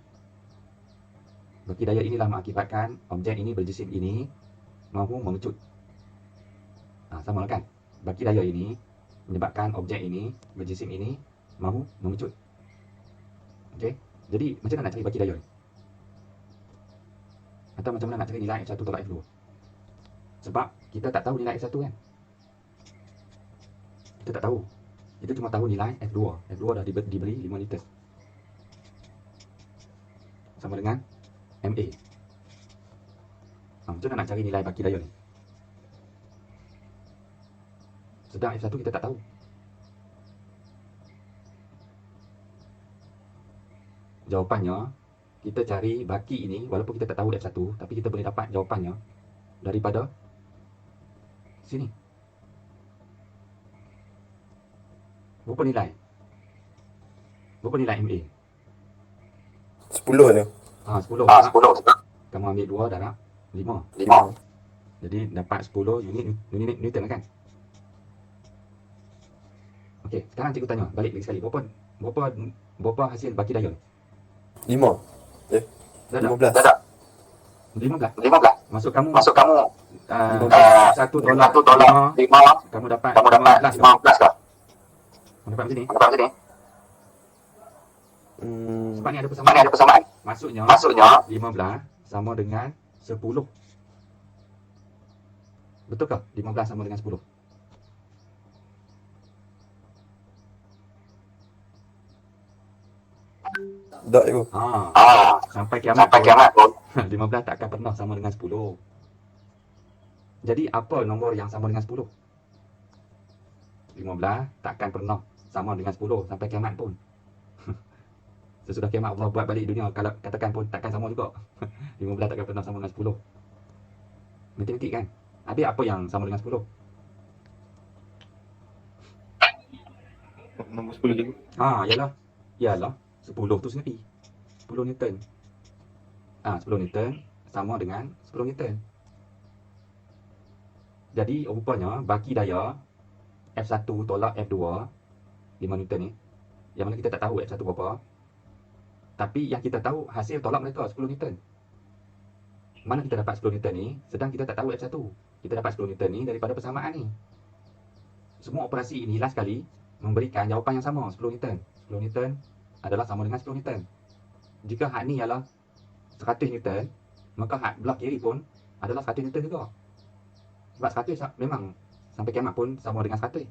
Baki daya inilah mengakibatkan objek ini berjisim ini mahu memecut. Sama lah kan? Baki daya ini menyebabkan objek ini berjisim ini mahu memecut. Okey. Jadi macam mana nak cari baki daya ni? Atau macam mana nak cari nilai F1 tolak F2? Sebab kita tak tahu nilai F1 kan? Kita tak tahu. Kita cuma tahu nilai F2. F2 dah diberi 5 liter. Sama dengan MA. Macam mana nak cari nilai baki daya ni? Sedang F1 kita tak tahu. Jawapannya, kita cari baki ini, walaupun kita tak tahu F1, tapi kita boleh dapat jawapannya daripada sini. Berapa nilai? Berapa nilai MA? 10 je. 10. 10. Kamu ambil 2 darab 5. 5. Jadi dapat 10 unit Newton kan? Okey, sekarang cikgu tanya balik lagi sekali. Berapa hasil baki daya? 5. Dah tak? 15. Dah tak? 15. 15. Masuk kamu satu 1 tolak tolak 5. 5, kamu dapat 15 ke? 15 kah? Kamu dapat macam ni? Dapat macam ni? Sebab ni ada Mana persamaan. ada persamaan? Maksudnya 15 sama dengan 10. Betulkah 15 sama dengan 10? Tak cikgu. Sampai kiamat Sampai kiamat pun 15 tak akan pernah sama dengan 10. Jadi apa nombor yang sama dengan 10? 15 tak akan pernah sama dengan 10 sampai kiamat pun. Sesudah kiamat Allah buat balik dunia, kalau katakan pun takkan sama juga. 15 takkan pernah sama dengan 10. Matematik kan? Habis apa yang sama dengan 10? Nombor 10 cikgu. Yalah 10 tu sendiri 10 Newton. 10 Newton sama dengan 10 Newton. Jadi rupanya baki daya F1 tolak F2 5 Newton ni, yang mana kita tak tahu F1 berapa, tapi yang kita tahu hasil tolak mereka 10 Newton. Mana kita dapat 10 Newton ni, sedang kita tak tahu F1. Kita dapat 10 Newton ni daripada persamaan ni. Semua operasi ini last sekali memberikan jawapan yang sama, 10 Newton. 10 Newton adalah sama dengan 10 Newton. Jika had ni ialah 100 Newton, maka had belah kiri pun adalah 100 Newton juga. Sebab 100 memang sampai kiamat pun sama dengan 100.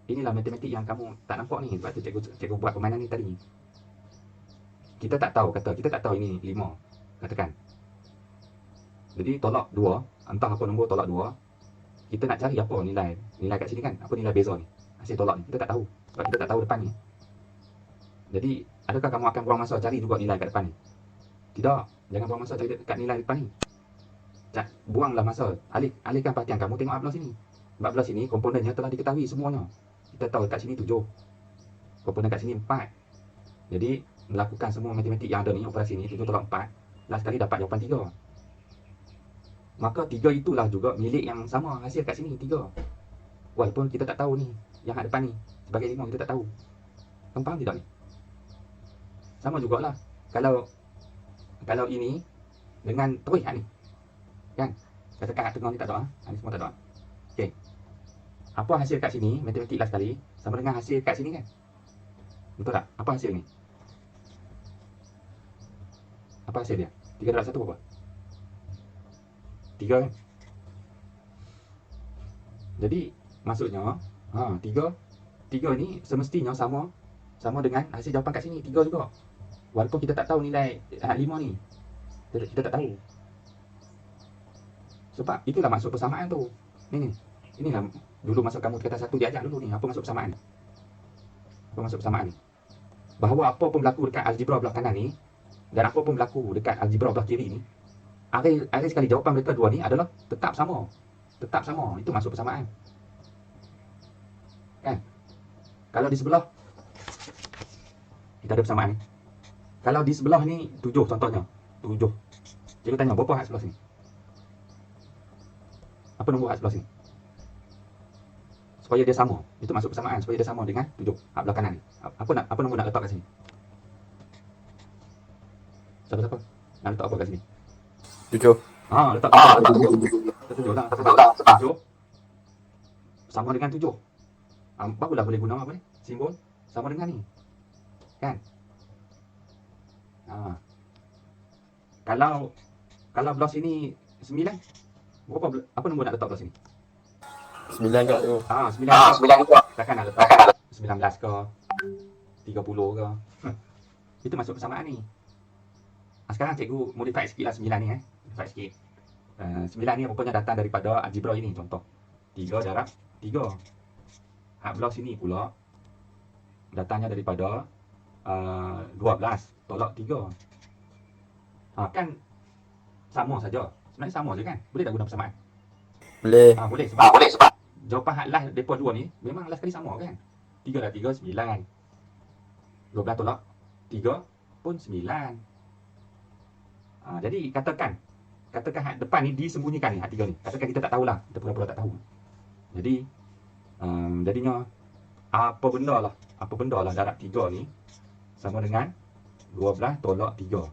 Inilah matematik yang kamu tak nampak ni. Sebab tu cikgu buat permainan ni tadi. Kita tak tahu ini 5, katakan. Jadi tolak 2, entah apa nombor tolak 2, kita nak cari apa nilai kat sini kan? Apa nilai beza ni? Hasil tolak ni kita tak tahu. Sebab kita tak tahu depan ni. Jadi adakah kamu akan buang masa cari juga nilai kat depan ni? Tidak, jangan buang masa cari kat nilai depan ni. buanglah masa, alihkan perhatian kamu tengok belah sini. Belah sini komponennya telah diketahui semuanya. Kita tahu kat sini 7, komponen kat sini 4. Jadi melakukan semua matematik yang ada ni, operasi ni 7 tolak 4, last kali dapat jawapan 3. Maka 3 itulah juga milik yang sama, hasil kat sini 3. Walaupun kita tak tahu ni, yang hak depan ni sebagai 5 kita tak tahu. Kamu faham tidak ni? Sama jugalah kalau ini dengan terus hak ni. Kan? Katakan hak tengah ni tak ada, hak ni semua tak ada. Okey. Apa hasil kat sini, matematik last kali sama dengan hasil kat sini kan? Betul tak? Apa hasil ni? Apa hasil dia? 3 darab 1 apa? 3 kan? Jadi maksudnya 3 ni semestinya sama dengan hasil jawapan kat sini 3 juga. Walaupun kita tak tahu nilai 5 ni. Kita tak tahu. Sebab itulah maksud persamaan tu. Inilah dulu masa kamu tingkatan 1 diajar dulu ni, apa maksud persamaan ni? Apa maksud persamaan ni? Bahawa apa pun berlaku dekat algebra belah kanan ni dan apa pun berlaku dekat algebra belah kiri ni, akhir sekali jawapan mereka dua ni adalah tetap sama. Tetap sama. Itu maksud persamaan. Kan? Kalau di sebelah kita ada persamaan ni. Kalau di sebelah ni 7 contohnya. 7. Cikgu tanya berapa hak sebelah sini? Apa nombor hak sebelah sini? Supaya dia sama. Itu maksud persamaan, supaya dia sama dengan 7 hak belah kanan ni. Apa nombor nak letak kat sini? Siapa-siapa? Nak letak apa kat sini? 7. Letak 7 lah. Sebab 7 sama dengan 7. Barulah boleh guna apa ni? Simbol sama dengan ni. Kan? Kalau belah sini 9, apa nombor nak letak belah sini? 9 kat tu. 9 juga. Takkan nak letak 19 ke 30 ke. Itu maksud persamaan ni. Sekarang cikgu modify sikit lah 9 ni modify sikit. 9 ni rupanya datang daripada algebra ini. Contoh 3 darab 3. Hak belah sini pula datangnya daripada 12 tolak 3. Kan sama saja. Sebenarnya sama je kan? Boleh tak guna persamaan? Boleh. Boleh sebab jawapan hak last depa dua ni memang last kali sama kan? 3 darab 3 9. 12 tolak 3 pun 9. Jadi katakan hak depan ni disembunyikan ni, hak 3 ni. Katakan kita tak tahulah, kita pura-pura tak tahu. Jadi jadinya apa benda lah darab 3 ni sama dengan 12 tolak 3.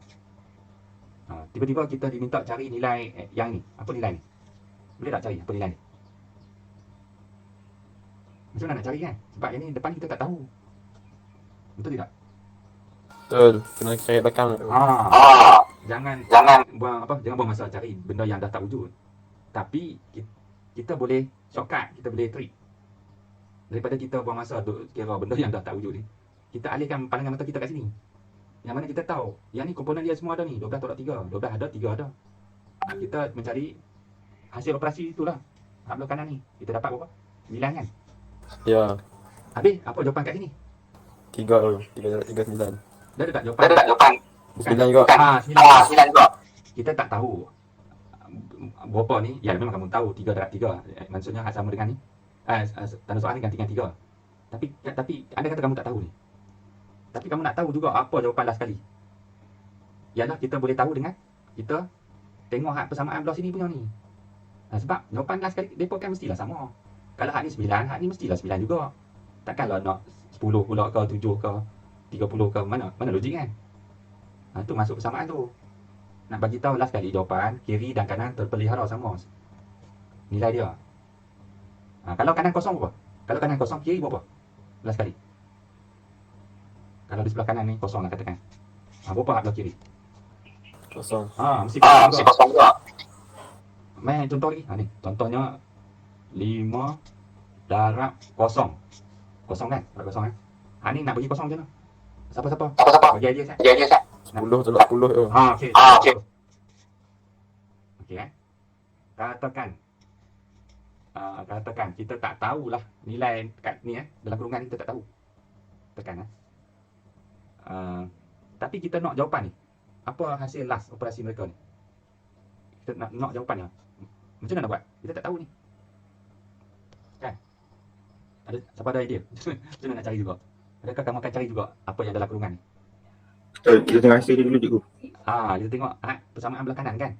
Tiba-tiba kita diminta cari nilai yang ni. Apa nilai ni? Boleh tak cari apa nilai ni? Macam mana nak cari kan? Sebab yang ni depan kita tak tahu. Betul tidak? Betul. Kena cari belakang tu. Jangan buang masa cari benda yang dah tak wujud. Tapi kita boleh shortcut, kita boleh trick. Daripada kita buang masa kira benda yang dah tak wujud ni, kita alihkan pandangan mata kita kat sini. Yang mana kita tahu, yang ni komponen dia semua ada ni, 12 tolak 3, 12 ada, 3 ada. Kita mencari hasil operasi itulah. Hak belah kanan ni, kita dapat berapa? 9 kan? Ya. Habis, apa jawapan kat sini? 3 tu. 3 darab 3 9. Dah ada tak jawapan? 9 juga. 9 juga. Kita tak tahu berapa ni. Ya, memang kamu tahu 3 darab 3. Maksudnya hak sama dengan ni. Tanda soal ni gantikan 3. Tapi anda kata kamu tak tahu ni. Tapi kamu nak tahu juga apa jawapan last kali. Ialah kita boleh tahu dengan kita tengok hak persamaan belah sini punya ni. Sebab jawapan last kali depa kan mestilah sama. Kalau hak ni 9, hak ni mestilah 9 juga. Takkanlah nak 10 pula ke 7 ke 30 ke mana logik kan? Itu masuk persamaan tu. Nak bagi tahu last kali jawapan kiri dan kanan terpelihara sama nilai dia. Kalau kanan kosong berapa? Kalau kanan kosong kiri berapa? Last kali. Kalau di sebelah kanan ni kosong lah katakan. Berapa hak belah kiri? Kosong. Mesti kosong juga. Main contoh lagi. Ni contohnya 5 darab kosong. Kosong kan? Darab kosong kan? Ni nak bagi kosong je lah. Siapa? Bagi idea saya. 10 tolak 10 tu. Okey. Okey kan? Katakan kita tak tahulah nilai kat ni dalam kurungan ni kita tak tahu. Tekan tapi kita nak jawapan ni. Apa hasil last operasi mereka ni? Kita nak jawapannya. Macam mana nak buat? Kita tak tahu ni. Kan? Siapa ada idea? Macam mana nak cari juga? Adakah kamu akan cari juga apa yang dalam kurungan ni? Betul, kita tengah hasil dia dulu cikgu. Kita tengok persamaan belah kanan kan?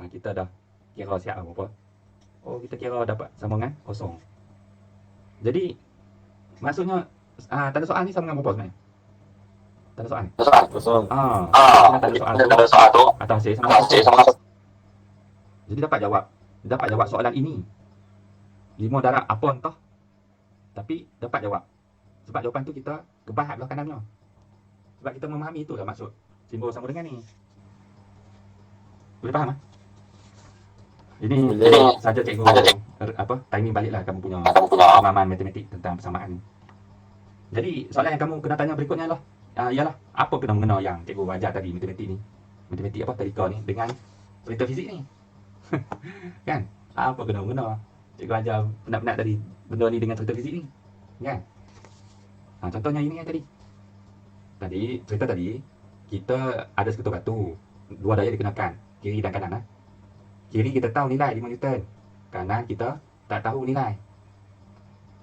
Kita dah kira siap apa. Oh, kita kira dapat sambungan kosong. Jadi, maksudnya tanda soal ni sama dengan berapa sebenarnya? Tanda soal ni? Kosong. Tanda soal tu atau hasil sama kosong. Jadi dapat jawab soalan ini. 5 darab apa entah. Tapi dapat jawab. Sebab jawapan tu kita kebahas belah kanannya. Sebab kita memahami itulah maksud simbol sama dengan ni. Boleh faham ah? Ini saja cikgu timing baliklah kamu punya pemahaman matematik tentang persamaan ni. Jadi soalan yang kamu kena tanya berikutnya lah ialah apa kena mengena yang cikgu ajar tadi matematik ni. Matematik tadika ni dengan cerita fizik ni. Kan? Apa kena mengena? Cikgu ajar penat-penat tadi benda ni dengan cerita fizik ni. Kan? Contohnya ini yang tadi. Cerita tadi kita ada seketul batu, 2 daya dikenakan, kiri dan kanan. Kiri kita tahu nilai 5 Newton, kanan kita tak tahu nilai.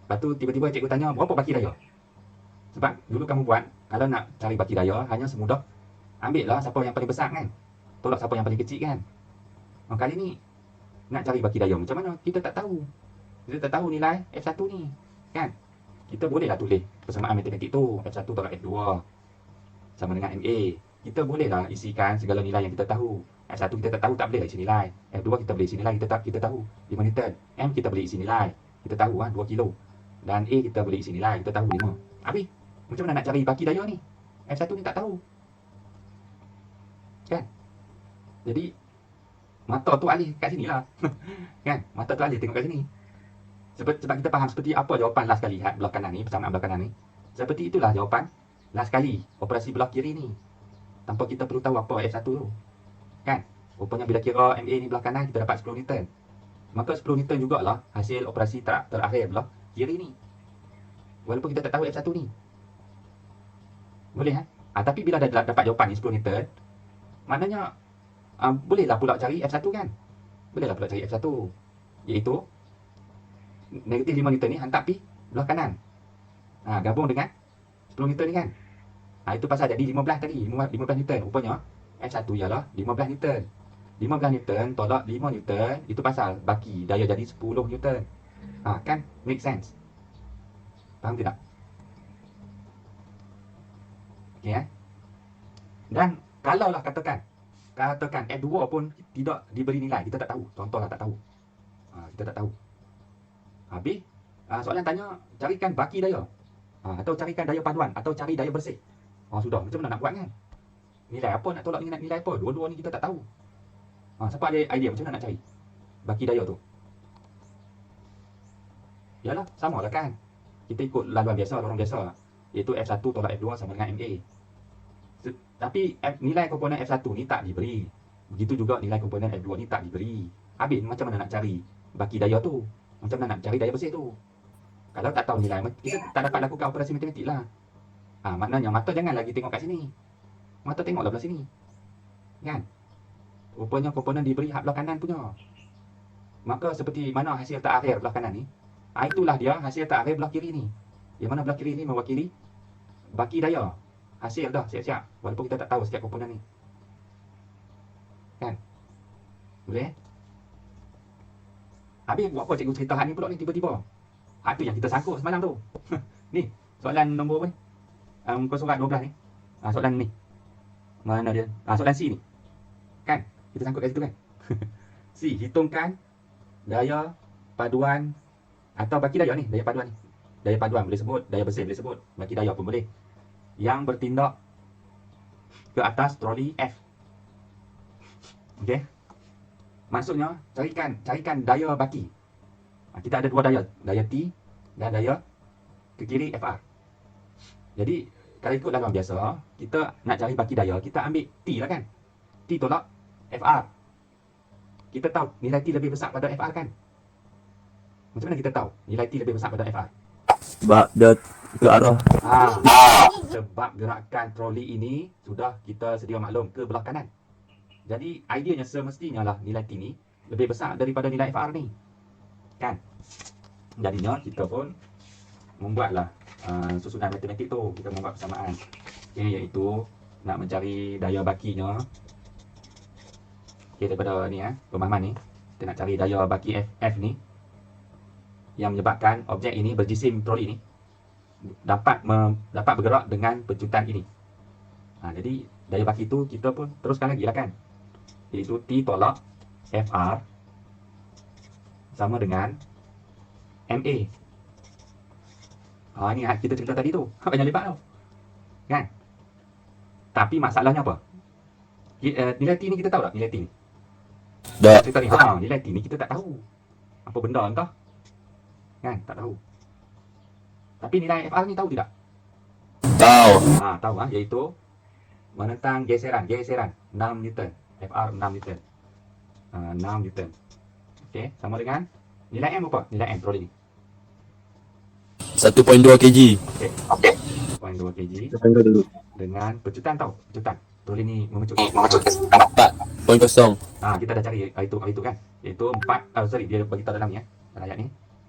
Lepas tu tiba-tiba cikgu tanya berapa baki daya. Sebab dulu kamu buat, kalau nak cari baki daya hanya semudah ambil lah siapa yang paling besar kan, tolak siapa yang paling kecil kan. Kali ni nak cari baki daya macam mana? Kita tak tahu. Kita tak tahu nilai F1 ni kan. Kita bolehlah tulis persamaan matematik tu, F1 tolak F2 sama dengan MA. Kita bolehlah isikan segala nilai yang kita tahu. F1 kita tak tahu, tak boleh isi nilai. F2 kita boleh isi nilai, kita tahu 5 Newton. M kita boleh isi nilai, kita tahu 2 kilo. Dan A kita boleh isi nilai, kita tahu 5. Habis, macam mana nak cari baki daya ni? F1 ni tak tahu. Kan? Jadi, mata tu alih kat sini lah. Kan? Mata tu alih tengok kat sini. Sebab kita faham seperti apa jawapan last kali belah kanan ni, persamaan belah kanan ni. Seperti itulah jawapan last kali operasi belah kiri ni. Tanpa kita perlu tahu apa F1 tu. Kan? Rupanya bila kira MA ni belah kanan kita dapat 10 Newton. Maka 10 Newton jugalah hasil operasi terakhir belah kiri ni. Walaupun kita tak tahu F1 ni. Boleh tapi bila dah dapat jawapan ni 10 Newton, maknanya bolehlah pula cari F1 kan? Bolehlah pula cari F1. Iaitu negatif 5 Newton ni hantar pi belah kanan. Gabung dengan 10 Newton ni kan? Itu pasal jadi 15 tadi, 15 Newton. Rupanya F1 ialah 15 Newton. 15 Newton tolak 5 Newton, itu pasal baki daya jadi 10 Newton. Kan? Make sense. Faham tidak? Okay, Dan kalaulah katakan F2 pun tidak diberi nilai, kita tak tahu. Contohlah tak tahu. Kita tak tahu. Habis, soalan tanya carikan baki daya. Atau carikan daya paduan, atau cari daya bersih. Sudah, macam mana nak buat kan? Nilai apa nak tolak dengan nilai apa? Dua-dua ni kita tak tahu. Siapa ada idea macam mana nak cari baki daya tu? Yalah, sama lah kan. Kita ikut laluan biasa, lorong biasa. Iaitu F1 tolak F2 sama dengan MA. Tapi nilai komponen F1 ni tak diberi. Begitu juga nilai komponen F2 ni tak diberi. Habis macam mana nak cari baki daya tu? Macam mana nak cari daya bersih tu? Kalau tak tahu nilai, kita tak dapat lakukan operasi matematik lah. Maknanya mata jangan lagi tengok kat sini. Mata tengoklah belah sini. Kan? Rupanya komponen diberi hak belah kanan punya. Maka seperti mana hasil terakhir belah kanan ni, itulah dia hasil terakhir belah kiri ni. Yang mana belah kiri ni mewakili baki daya. Hasil dah siap-siap. Walaupun kita tak tahu setiap komponen ni. Kan? Boleh? Habis buat apa cikgu cerita hak ni pula ni tiba-tiba? Hak tu yang kita sangkut semalam tu. Ni, soalan nombor apa ni? Muka surat 12 ni. Soalan ni. Mana dia? Soalan C ni. Kan? Kita sangkut kat situ kan? C, hitungkan daya paduan atau baki daya ni, daya paduan ni. Daya paduan boleh sebut, daya bersih boleh sebut, baki daya pun boleh. Yang bertindak ke atas troli F. Okey. Maksudnya carikan daya baki. Kita ada dua daya, daya T dan daya ke kiri FR. Jadi kalau ikut laluan biasa, kita nak cari baki daya, kita ambil T lah kan. T tolak FR. Kita tahu nilai T lebih besar pada FR kan. Macam mana kita tahu nilai T lebih besar pada FR? Sebab dia ke arah. Sebab gerakan troli ini sudah kita sedia maklum ke belah kanan. Jadi ideanya semestinya lah nilai T ni lebih besar daripada nilai FR ni. Kan? Jadinya kita pun membuatlah susunan matematik tu. Kita membuat persamaan. Okay, iaitu nak mencari daya bakinya. Okay, daripada ni pemahaman ni. Kita nak cari daya baki F ni yang menyebabkan objek ini berjisim troli ni dapat bergerak dengan pecutan ini. Jadi daya baki tu kita pun teruskan lagi lah kan. Iaitu T tolak FR sama dengan MA. Ni kita cerita tadi tu. Banyak lebat tau. Kan? Tapi masalahnya apa? Nilai T ni kita tahu tak nilai T ni? Tak. Cerita ni, nilai T ni kita tak tahu. Apa benda entah. Kan? Tak tahu. Tapi nilai FR ni tahu tidak? Tahu. Tahu iaitu menentang geseran 6 Newton. FR 6 Newton. 6 Newton. Okey, sama dengan nilai M apa? Nilai M troli ni. 1.2 kg. Okey. 1.2 kg Tanggal dulu. dengan pecutan tahu. Pecutan. Troli ni memecut. 4.0. Kita dah cari itu kan. Iaitu 4 dia bagi tahu dalam ni dalam ayat ni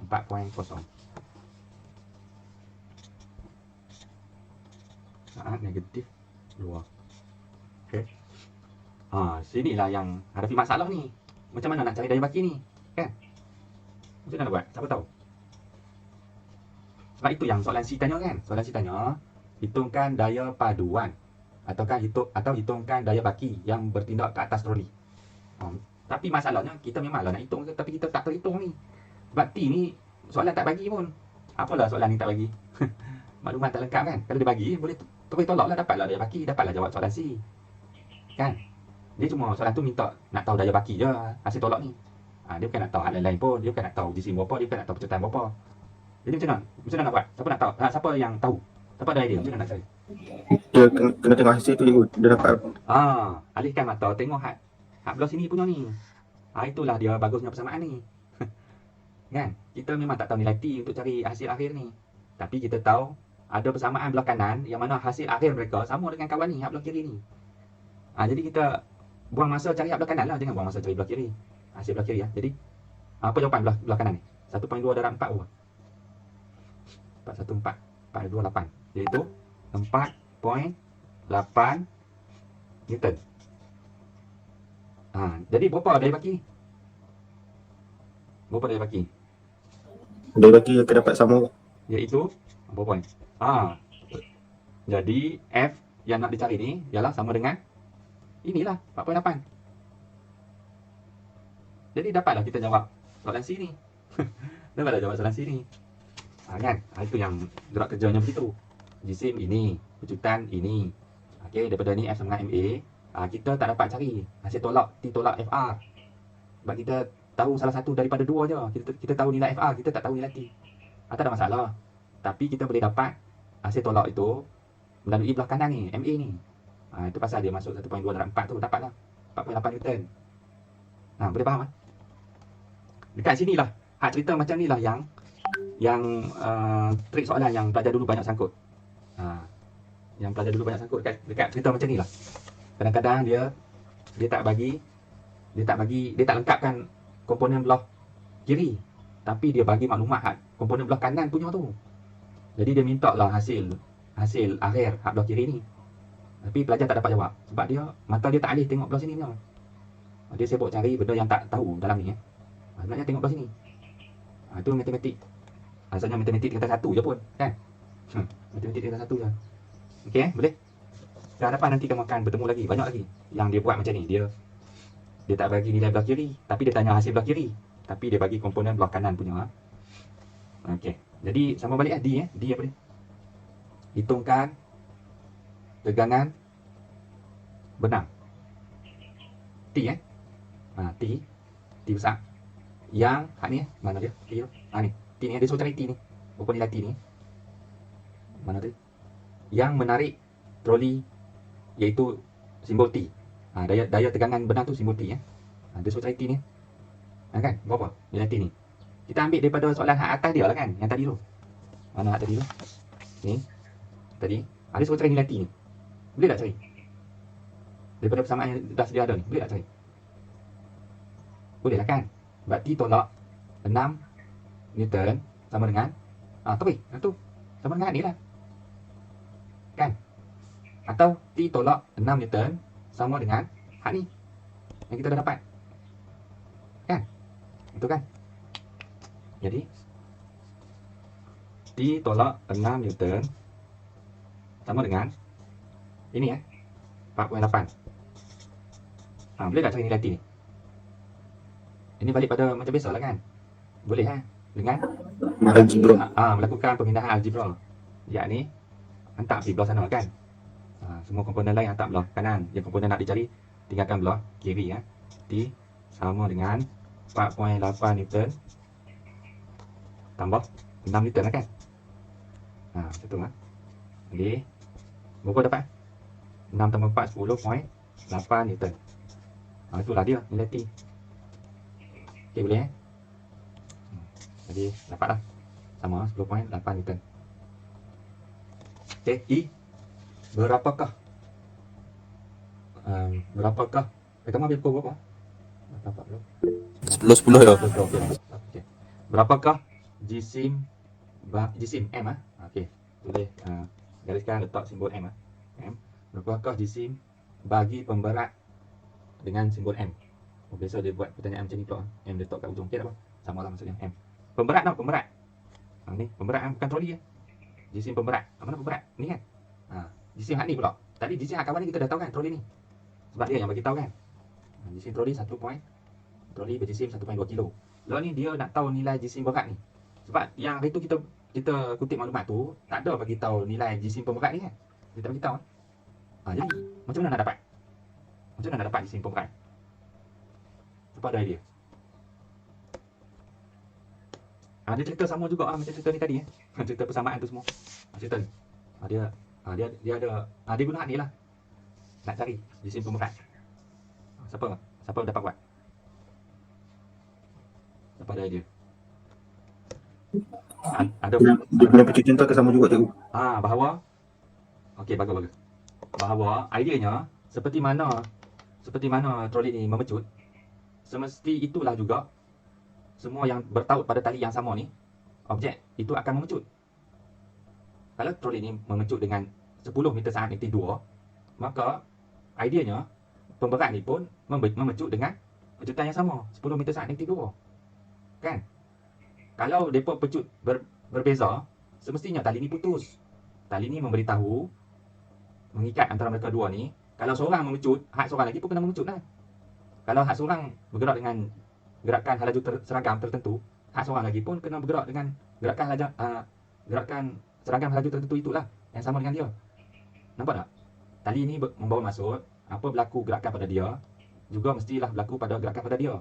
4.0. Negatif 2. Okey. Sinilah yang hadapi masalah ni. Macam mana nak cari daya baki ni? Kan? Macam mana nak buat? Siapa tahu? Sebab itu yang soalan C tanya kan? Soalan C tanya, hitungkan daya paduan atau hitungkan daya baki yang bertindak ke atas troli. Tapi masalahnya kita memanglah nak hitung tapi kita tak terhitung ni. Sebab T ni soalan tak bagi pun. Apalah soalan ni tak bagi? Maklumat tak lengkap kan? Kalau dia bagi boleh tolaklah, dapatlah daya baki, dapatlah jawab soalan C. Kan? Dia cuma soalan tu minta nak tahu daya baki je hasil tolak ni. Dia bukan nak tahu hal lain pun, dia bukan nak tahu jisim berapa, dia bukan nak tahu pecutan berapa. Jadi macam mana? Macam mana nak buat? Siapa nak tahu? Siapa yang tahu? Siapa ada idea? Macam mana nak cari? Dia kena tengok hasil tu cikgu. Dia dapat Alihkan mata tengok had belah sini punya ni. Itulah dia bagusnya persamaan ni. Kan? Kita memang tak tahu nilai T untuk cari hasil akhir ni. Tapi kita tahu ada persamaan belah kanan yang mana hasil akhir mereka sama dengan kawan ni, had belah kiri ni. Jadi kita buang masa cari had belah kanan lah, jangan buang masa cari belah kiri. Hasil belah kiri ya. Jadi apa jawapan belah kanan ni? 1.2 darab 4 berapa? 414 iaitu 4.8 Newton. Jadi berapa daya baki? Berapa daya baki? daya baki akan dapat sama. Iaitu berapa ni? Jadi F yang nak dicari ni ialah sama dengan inilah 4.8. Jadi dapatlah kita jawab soalan C ni. Dapatlah jawab soalan C ni. Kan? Itu yang gerak kerjanya begitu. Jisim ini, pecutan ini. Okey, daripada ni F sama dengan MA, kita tak dapat cari hasil tolak T tolak FR. Sebab kita tahu salah satu daripada dua je. Kita tahu nilai FR, kita tak tahu nilai T. Tak ada masalah. Tapi kita boleh dapat hasil tolak itu melalui belah kanan ni, MA ni. Itu pasal dia masuk 1.2 darab 4 tu, dapatlah 4.8 Newton. Boleh faham? Dekat sini lah, cerita macam ni lah yang trik soalan yang pelajar dulu banyak sangkut. Yang pelajar dulu banyak sangkut dekat cerita macam ni lah. Kadang-kadang dia tak lengkapkan komponen belah kiri, tapi dia bagi maklumat komponen belah kanan punya tu. Jadi dia minta lah hasil akhir belah kiri ni. Tapi pelajar tak dapat jawab sebab mata dia tak alih tengok belah sini punya. Dia sibuk cari benda yang tak tahu dalam ni. Sebenarnya tengok belah sini. Itu matematik. Asalnya matematik tingkatan 1 je pun, kan? Matematik tingkatan 1 je. Okey, boleh? Ke hadapan nanti kamu akan bertemu lagi, banyak lagi yang dia buat macam ni. Dia tak bagi nilai belah kiri, tapi dia tanya hasil belah kiri, tapi dia bagi komponen belah kanan punya. Okey. Jadi sama balik D D apa dia? Hitungkan tegangan benang. T T besar. Yang ni mana dia? T tu. Ni. T ni dia suruh cari T ni. Berapa nilai T ni? Mana tu? Yang menarik troli iaitu simbol T. Daya tegangan benang tu simbol T Dia suruh cari T ni. Kan? Berapa nilai T ni? Kita ambil daripada soalan atas dia lah kan, yang tadi tu. Mana tadi tu? Ni. Tadi. Dia suruh cari nilai T ni. Boleh tak cari? Daripada persamaan yang dah sedia ada ni, boleh tak cari? Boleh lah kan? Sebab T tolak 6 Newton sama dengan tu sama dengan ni lah, kan? Atau T tolak 6 Newton sama dengan hak ni yang kita dah dapat, kan? Betul kan? Jadi T tolak 6 Newton sama dengan ini 4.8. Boleh tak cari nilai T ni? Ini balik pada macam biasa lah kan? Boleh dengan Algebra. melakukan pemindahan algebra. Yakni hantar pergi belah sana kan? Semua komponen lain hantar belah kanan. Yang komponen nak dicari tinggalkan belah kiri T sama dengan 4.8 Newton tambah 6 Newton lah kan? Macam tu Jadi berapa dapat? 6 tambah 4 10.8 Newton. Itulah dia nilai T. Okey, boleh Jadi dapatlah sama 10.8 Newton. Okey, E berapakah kamu ambil pukul berapa? 10 ya. Okey. Berapakah jisim M okey, boleh gariskan letak simbol M M. Berapakah jisim bagi pemberat dengan simbol M? Biasa dia buat pertanyaan macam ni pula. M letak kat ujung. Okey tak apa. Samalah maksudnya M. Pemberat pemberat. Ni pemberat bukan troli Jisim pemberat. Mana pemberat? Ni kan? Jisim hak ni pula. Tadi jisim hak kawan ni kita dah tahu kan, troli ni. Sebab dia yang bagi tahu kan. Jisim troli 1 point. Troli berjisim 1.2 kilo. Lalu ni dia nak tahu nilai jisim berat ni. Sebab yang hari tu kita kutip maklumat tu tak ada bagi tahu nilai jisim pemberat ni kan. Dia tak bagi tahu. Jadi macam mana nak dapat? Macam mana nak dapat jisim pemberat? Apa ada idea? Dia cerita sama juga macam cerita ni tadi cerita persamaan tu semua. Cerita ni. Dia ada dia guna hak ni lah. Nak cari jisim pemberat. Siapa dapat buat? Siapa ada idea? Ada Dia punya percutian tu akan sama juga cikgu. bahawa okey, bagus. Bahawa ideanya seperti mana troli ni memecut, semesti itulah juga semua yang bertaut pada tali yang sama ni, objek itu akan memecut. Kalau troli ni memecut dengan 10 meter saat × 2, maka ideanya pemberat ni pun memecut dengan pecutan yang sama, 10 meter saat × 2. Kan? Kalau depa pecut berbeza, semestinya tali ni putus. Tali ni memberitahu, mengikat antara mereka dua ni. Kalau seorang memecut, hak seorang lagi pun kena memecut lah. Kalau hak seorang bergerak dengan gerakan halaju seragam tertentu, hak seorang lagi pun kena bergerak dengan gerakan seragam halaju tertentu itulah yang sama dengan dia. Nampak tak? Tali ni membawa maksud apa berlaku gerakan pada dia juga mestilah berlaku pada gerakan pada dia.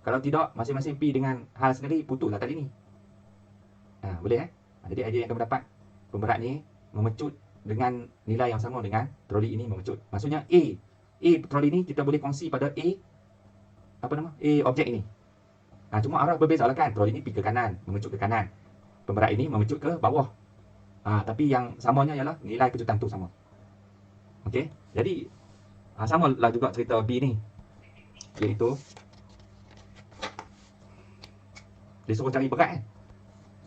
Kalau tidak, masing-masing pi dengan hal sendiri, putuslah tali ni. Boleh Jadi idea yang kamu dapat, pemberat ni memecut dengan nilai yang sama dengan troli ini memecut. Maksudnya A troli ni kita boleh kongsi pada A objek ini. Cuma arah berbeza lah kan. Troli ni pi ke kanan, memecut ke kanan. Pemberat ini memecut ke bawah. Tapi yang samanya ialah nilai pecutan tu sama. Okey. Jadi sama lah juga cerita B ni. Iaitu dia suruh cari berat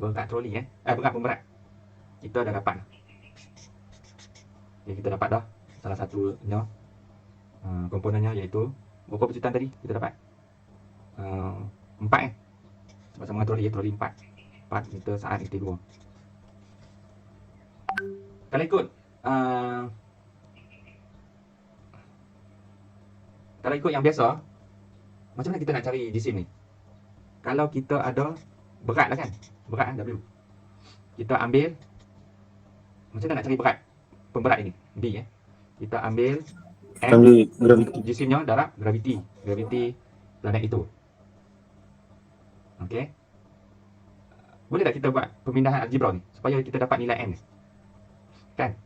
berat troli berat pemberat. Kita dah dapat kita dapat dah salah satunya komponennya, iaitu berapa pecutan tadi kita dapat 4 sama-sama troli 4 meter saat × 2. Kalau ikut yang biasa, macam mana kita nak cari jisim ni? Kalau kita ada berat lah kan, berat W. Kita ambil, macam mana nak cari berat pemberat ini, B Kita ambil M, graviti. jisimnya darab graviti planet itu. Okey. Boleh tak kita buat pemindahan algebra ni supaya kita dapat nilai M kan?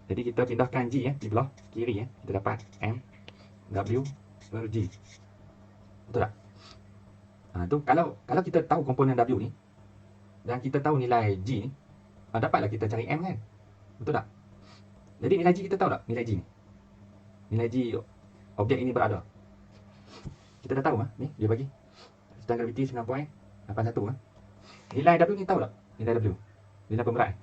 Jadi kita pindahkan G di belah kiri kita dapat M W per G. Betul tak? Tu kalau kita tahu komponen W ni dan kita tahu nilai G ni, dapatlah kita cari M kan? Betul tak? Jadi nilai G kita tahu tak nilai G ni? nilai G objek ini berada. Kita dah tahu ni dia bagi kecepatan graviti 9.81 Nilai W ni tahu tak? Nilai W, nilai pemberat.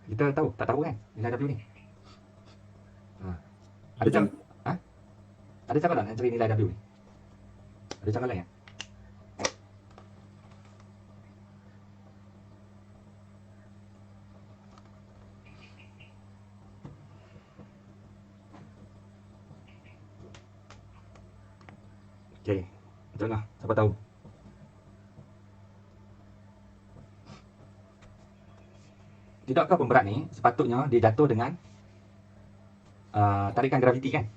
Kita tahu, tak tahu kan nilai W ni? Ada cara, ada cara tak nak cari nilai W ni? Ada cara lain tak? Okey, macam mana? Siapa tahu? Tidakkah pemberat ni sepatutnya dia jatuh dengan tarikan graviti kan?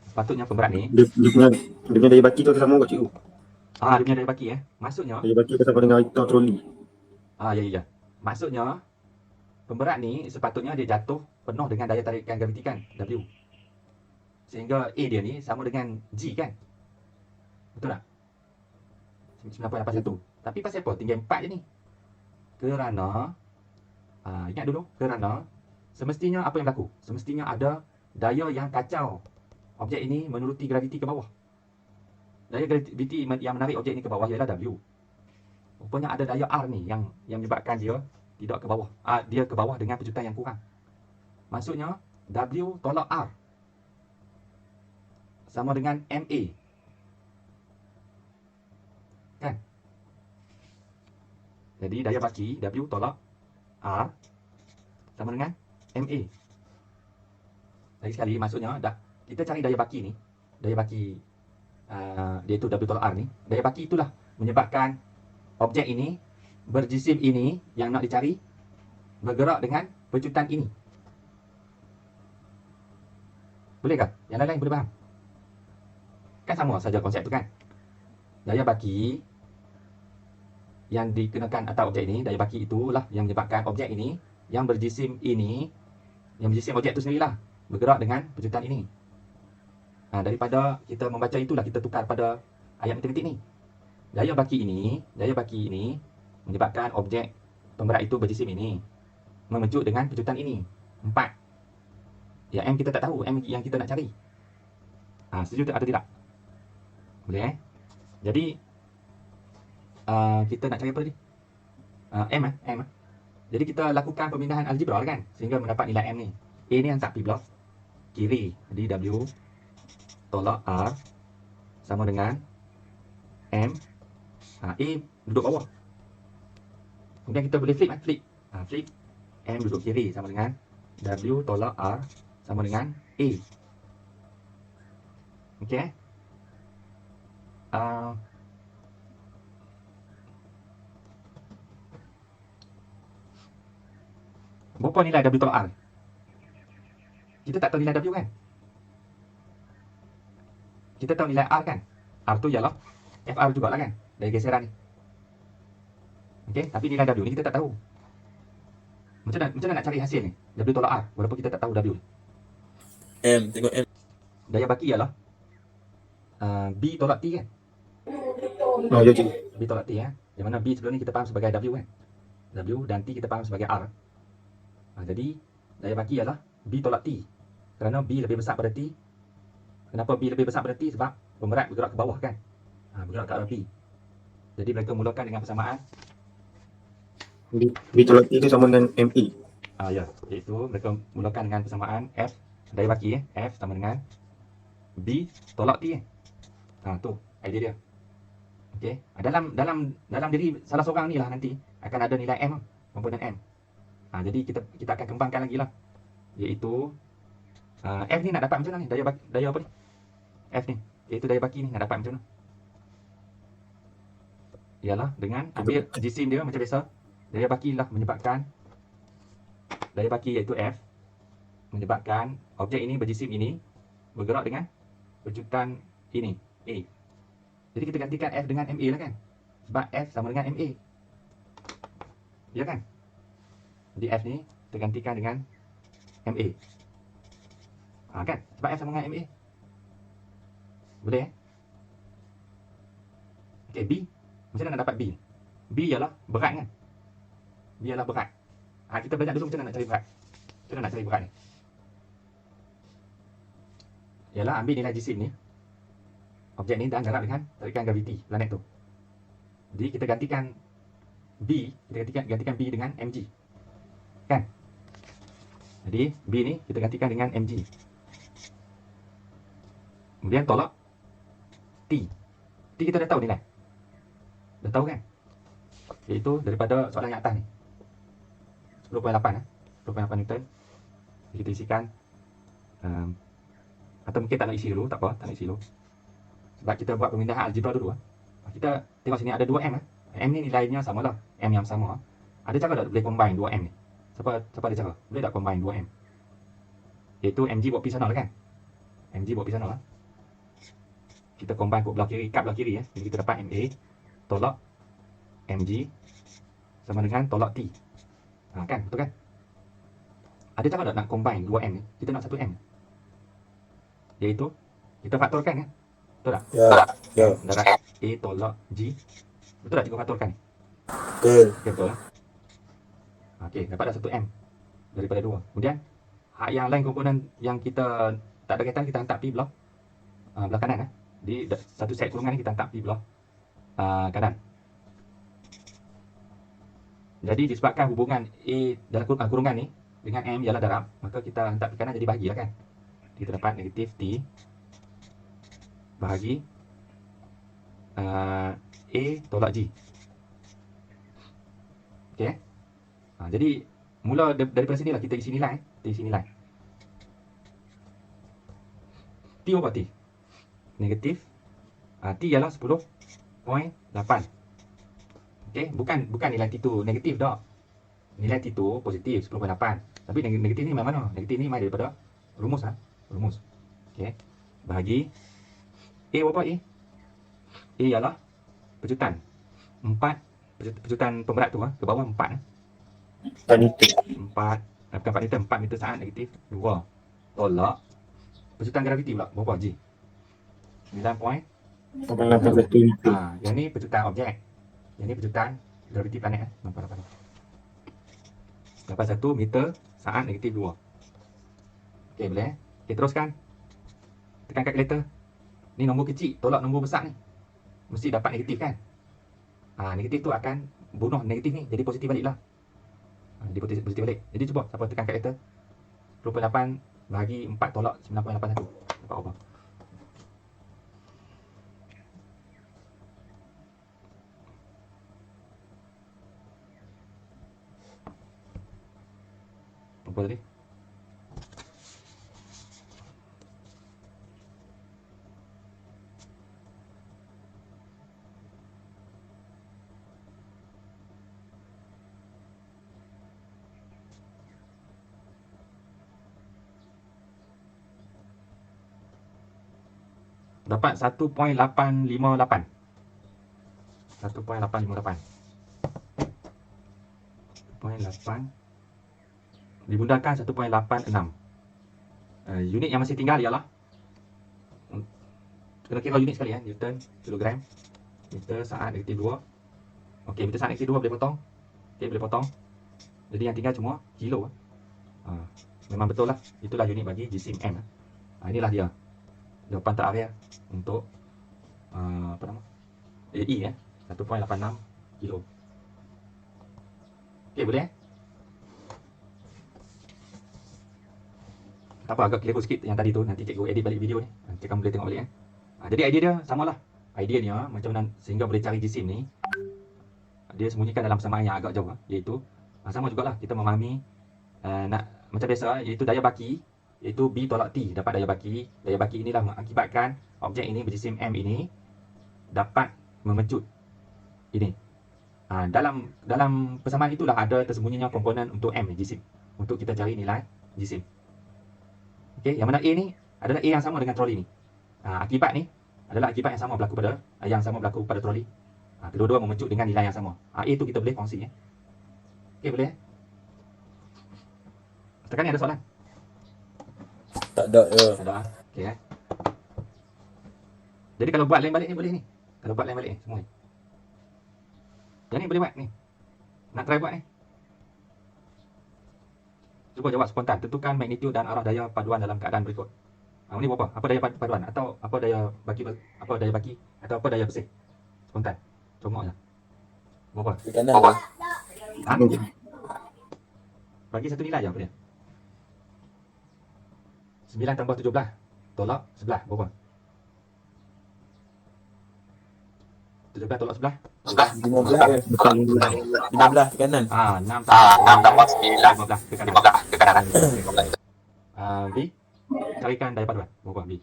Sepatutnya pemberat ni Dia punya daya baki tu sama kot cikgu. dia punya daya baki Maksudnya Daya baki tu sama dengan ikan troli. ya. Maksudnya pemberat ni sepatutnya dia jatuh penuh dengan daya tarikan graviti kan, W. Sehingga A dia ni sama dengan G kan? Betul tak? 9.81. Tapi pasal apa tinggal 4 je ni? Kerana ingat dulu, kerana semestinya apa yang berlaku? Semestinya ada daya yang kacau objek ini menuruti graviti ke bawah. Daya graviti yang menarik objek ini ke bawah ialah W. Rupanya ada daya R ni yang menyebabkan dia tidak ke bawah. Dia ke bawah dengan pecutan yang kurang. Maksudnya W tolak R sama dengan MA. Kan? Jadi daya baki W tolak R sama dengan MA. Lagi sekali maksudnya kita cari daya baki ni, daya baki dia itu W tolak R ni, daya baki itulah menyebabkan objek ini berjisim ini yang nak dicari bergerak dengan pecutan ini. Bolehkah? Yang lain-lain boleh faham? Kan sama saja konsep tu kan? Daya baki yang dikenakan atas objek ini, daya baki itulah yang menyebabkan objek ini yang berjisim ini, yang berjisim objek itu sendirilah bergerak dengan pecutan ini. Daripada kita membaca itulah kita tukar pada ayat matematik ni. Daya baki ini menyebabkan objek pemberat itu berjisim ini memecut dengan pecutan ini 4. Ya, M kita tak tahu, M yang kita nak cari. Setuju atau tidak? Boleh Jadi kita nak cari apa tadi? M. Jadi kita lakukan pemindahan algebra kan, sehingga mendapat nilai M ni. A ni hantar P blok kiri, jadi W tolak R sama dengan M. A duduk bawah. Kemudian kita boleh flip flip M duduk kiri sama dengan W tolak R sama dengan A. Okey. Berapa nilai W tolak R? Kita tak tahu nilai W kan? Kita tahu nilai R kan? R tu ialah FR jugalah kan? Dari geseran ni. Okey, tapi nilai W ni kita tak tahu. Macam mana nak cari hasil ni? W tolak R, walaupun kita tak tahu W. Tengok M. Daya baki ialah B tolak T kan? Ya cikgu. B tolak T Yang mana B sebelum ni kita faham sebagai W kan? W dan T kita faham sebagai R. Jadi daya baki ialah B tolak T. Kerana B lebih besar pada T. Kenapa B lebih besar pada T? Sebab pemberat bergerak ke bawah kan? Bergerak ke arah B. Jadi mereka mulakan dengan persamaan B tolak T itu sama dengan MA. ya, iaitu mereka mulakan dengan persamaan F daya baki F sama dengan B tolak T tu idea dia. Okey, dalam diri salah seorang ni lah nanti akan ada nilai M, komponen M. Jadi kita akan kembangkan lagi lah, iaitu F ni nak dapat macam mana ni? Daya apa ni? F ni, iaitu daya baki ni nak dapat macam mana? Ialah dengan ambil jisim dia macam biasa. Daya baki lah menyebabkan, daya baki iaitu F menyebabkan objek ini berjisim ini bergerak dengan pecutan ini A. Jadi kita gantikan F dengan MA lah kan? Sebab F sama dengan MA. Ya kan? Jadi F ni tergantikan dengan MA. Kan? Sebab F sama dengan MA. Boleh Okay, B. Macam mana nak dapat B? B ialah berat kan? B ialah berat. Kita belajar dulu macam mana nak cari berat. Kita nak cari berat ni. Ialah ambil nilai jisim ni, objek ni, dan darab dengan tarikan graviti planet tu. Jadi kita gantikan B, kita gantikan B dengan mg. Kan? Jadi B ni kita gantikan dengan mg. Kemudian tolak T. T kita dah tahu nilai. Dah tahu kan? Iaitu daripada soalan yang atas ni. 10.8 10.8 Newton. Kita isikan atau mungkin tak nak isi dulu, tak apa, tak nak isi dulu. Sebab kita buat pemindahan algebra dulu. Kita tengok sini ada 2M. M ni nilainya samalah, M yang sama. Ada cara tak boleh combine 2M ni? Siapa ada cara? Boleh tak combine 2M? Iaitu mg buat P sana lah kan? Mg buat P sana lah. Kita combine kat belah kiri, kat belah kiri ya. Jadi kita dapat MA tolak mg sama dengan tolak T. Kan, betul kan? Ada cara tak nak combine 2M ni? Kita nak 1M. Iaitu kita faktorkan kan? Betul tak? Ya. Darab A tolak G. Betul tak cikgu faktorkan ni? Betul. Okay, betul lah. Okey, dapat dah 1M daripada 2. Kemudian hak yang lain komponen yang kita tak ada kaitan, kita hantar pi belah kanan. Di satu set kurungan ni kita hantar pi belah kanan. Jadi disebabkan hubungan A dalam kurungan ni dengan M ialah darab, maka kita hantar pi kanan jadi bahagilah kan. Kita dapat negatif T bahagi A tolak G. Okey. Jadi mula daripada sini lah kita isi nilai. T apa T? Negatif T ialah 10.8. Okey, bukan nilai T tu negatif dah. Nilai T tu positif 10.8. Tapi negatif ni mana? Negatif ni mai daripada rumus rumus. Okey. Bahagi A berapa A? A ialah pecutan 4, pecutan pemberat tu ke bawah 4. 4 Newton. 4 bukan 4 Newton, 4 meter saat negatif 2 tolak pecutan graviti pula berapa G? 9.81 Newton. yang ni pecutan objek, yang ni pecutan graviti planet. Nampak 1 meter saat negatif 2. Okey, boleh. Okey, teruskan. Tekan kalkulator. Ni nombor kecil tolak nombor besar ni, mesti dapat negatif kan? Negatif tu akan bunuh negatif ni jadi positif balik lah. Jadi positif balik. Jadi cuba siapa tekan kalkulator. 10.8 bahagi 4 tolak 9.81. Dapat apa? Apa tadi? Dapat 1.858. 1.858. 1.8 dibundangkan 1.86. Unit yang masih tinggal ialah, kena kira unit sekali Newton, kilogram, meter saat negatif 2. Okey, meter saat negatif 2 boleh potong. Okey, boleh potong. Jadi yang tinggal cuma kilo. Memang betul lah. Itulah unit bagi jisim M. Inilah dia jawapan terakhir untuk apa nama? E 1.86 kilo. Okey, boleh tak apa, agak keliru sikit yang tadi tu. Nanti cikgu edit balik video ni, nanti kamu boleh tengok balik jadi idea dia samalah. Idea dia macam mana sehingga boleh cari jisim ni, dia sembunyikan dalam persamaan yang agak jauh, iaitu sama jugalah kita memahami nak macam biasa, iaitu daya baki, iaitu B tolak T dapat daya baki. Daya baki inilah mengakibatkan objek ini berjisim M ini dapat memecut ini. Dalam persamaan itulah ada tersembunyinya komponen untuk M jisim, untuk kita cari nilai jisim. Okey, yang mana A ni adalah A yang sama dengan troli ni. Akibat ni adalah akibat yang sama berlaku pada troli. Kedua-dua memecut dengan nilai yang sama. A tu kita boleh kongsi Okey, boleh Sekarang ni ada soalan? Tak ada. Tak ada. Okey Jadi kalau buat lain balik ni boleh ni. Kalau buat lain balik ni semua ni. Yang ni boleh buat ni. Nak try buat ni. Cuba jawab spontan. Tentukan magnitud dan arah daya paduan dalam keadaan berikut. Ini berapa? Apa daya paduan atau apa daya baki atau apa daya bersih? Spontan. Comok je. Berapa? Di kanan lah. Ha? Bagi satu nilai je apa dia? 9 tambah 17 tolak 11 berapa? 17 tolak 11? 15 kan? Bukan 15 di kanan. 6 tambah 9 15 ke kanan. B. Carikan daya paduan. Berapa B?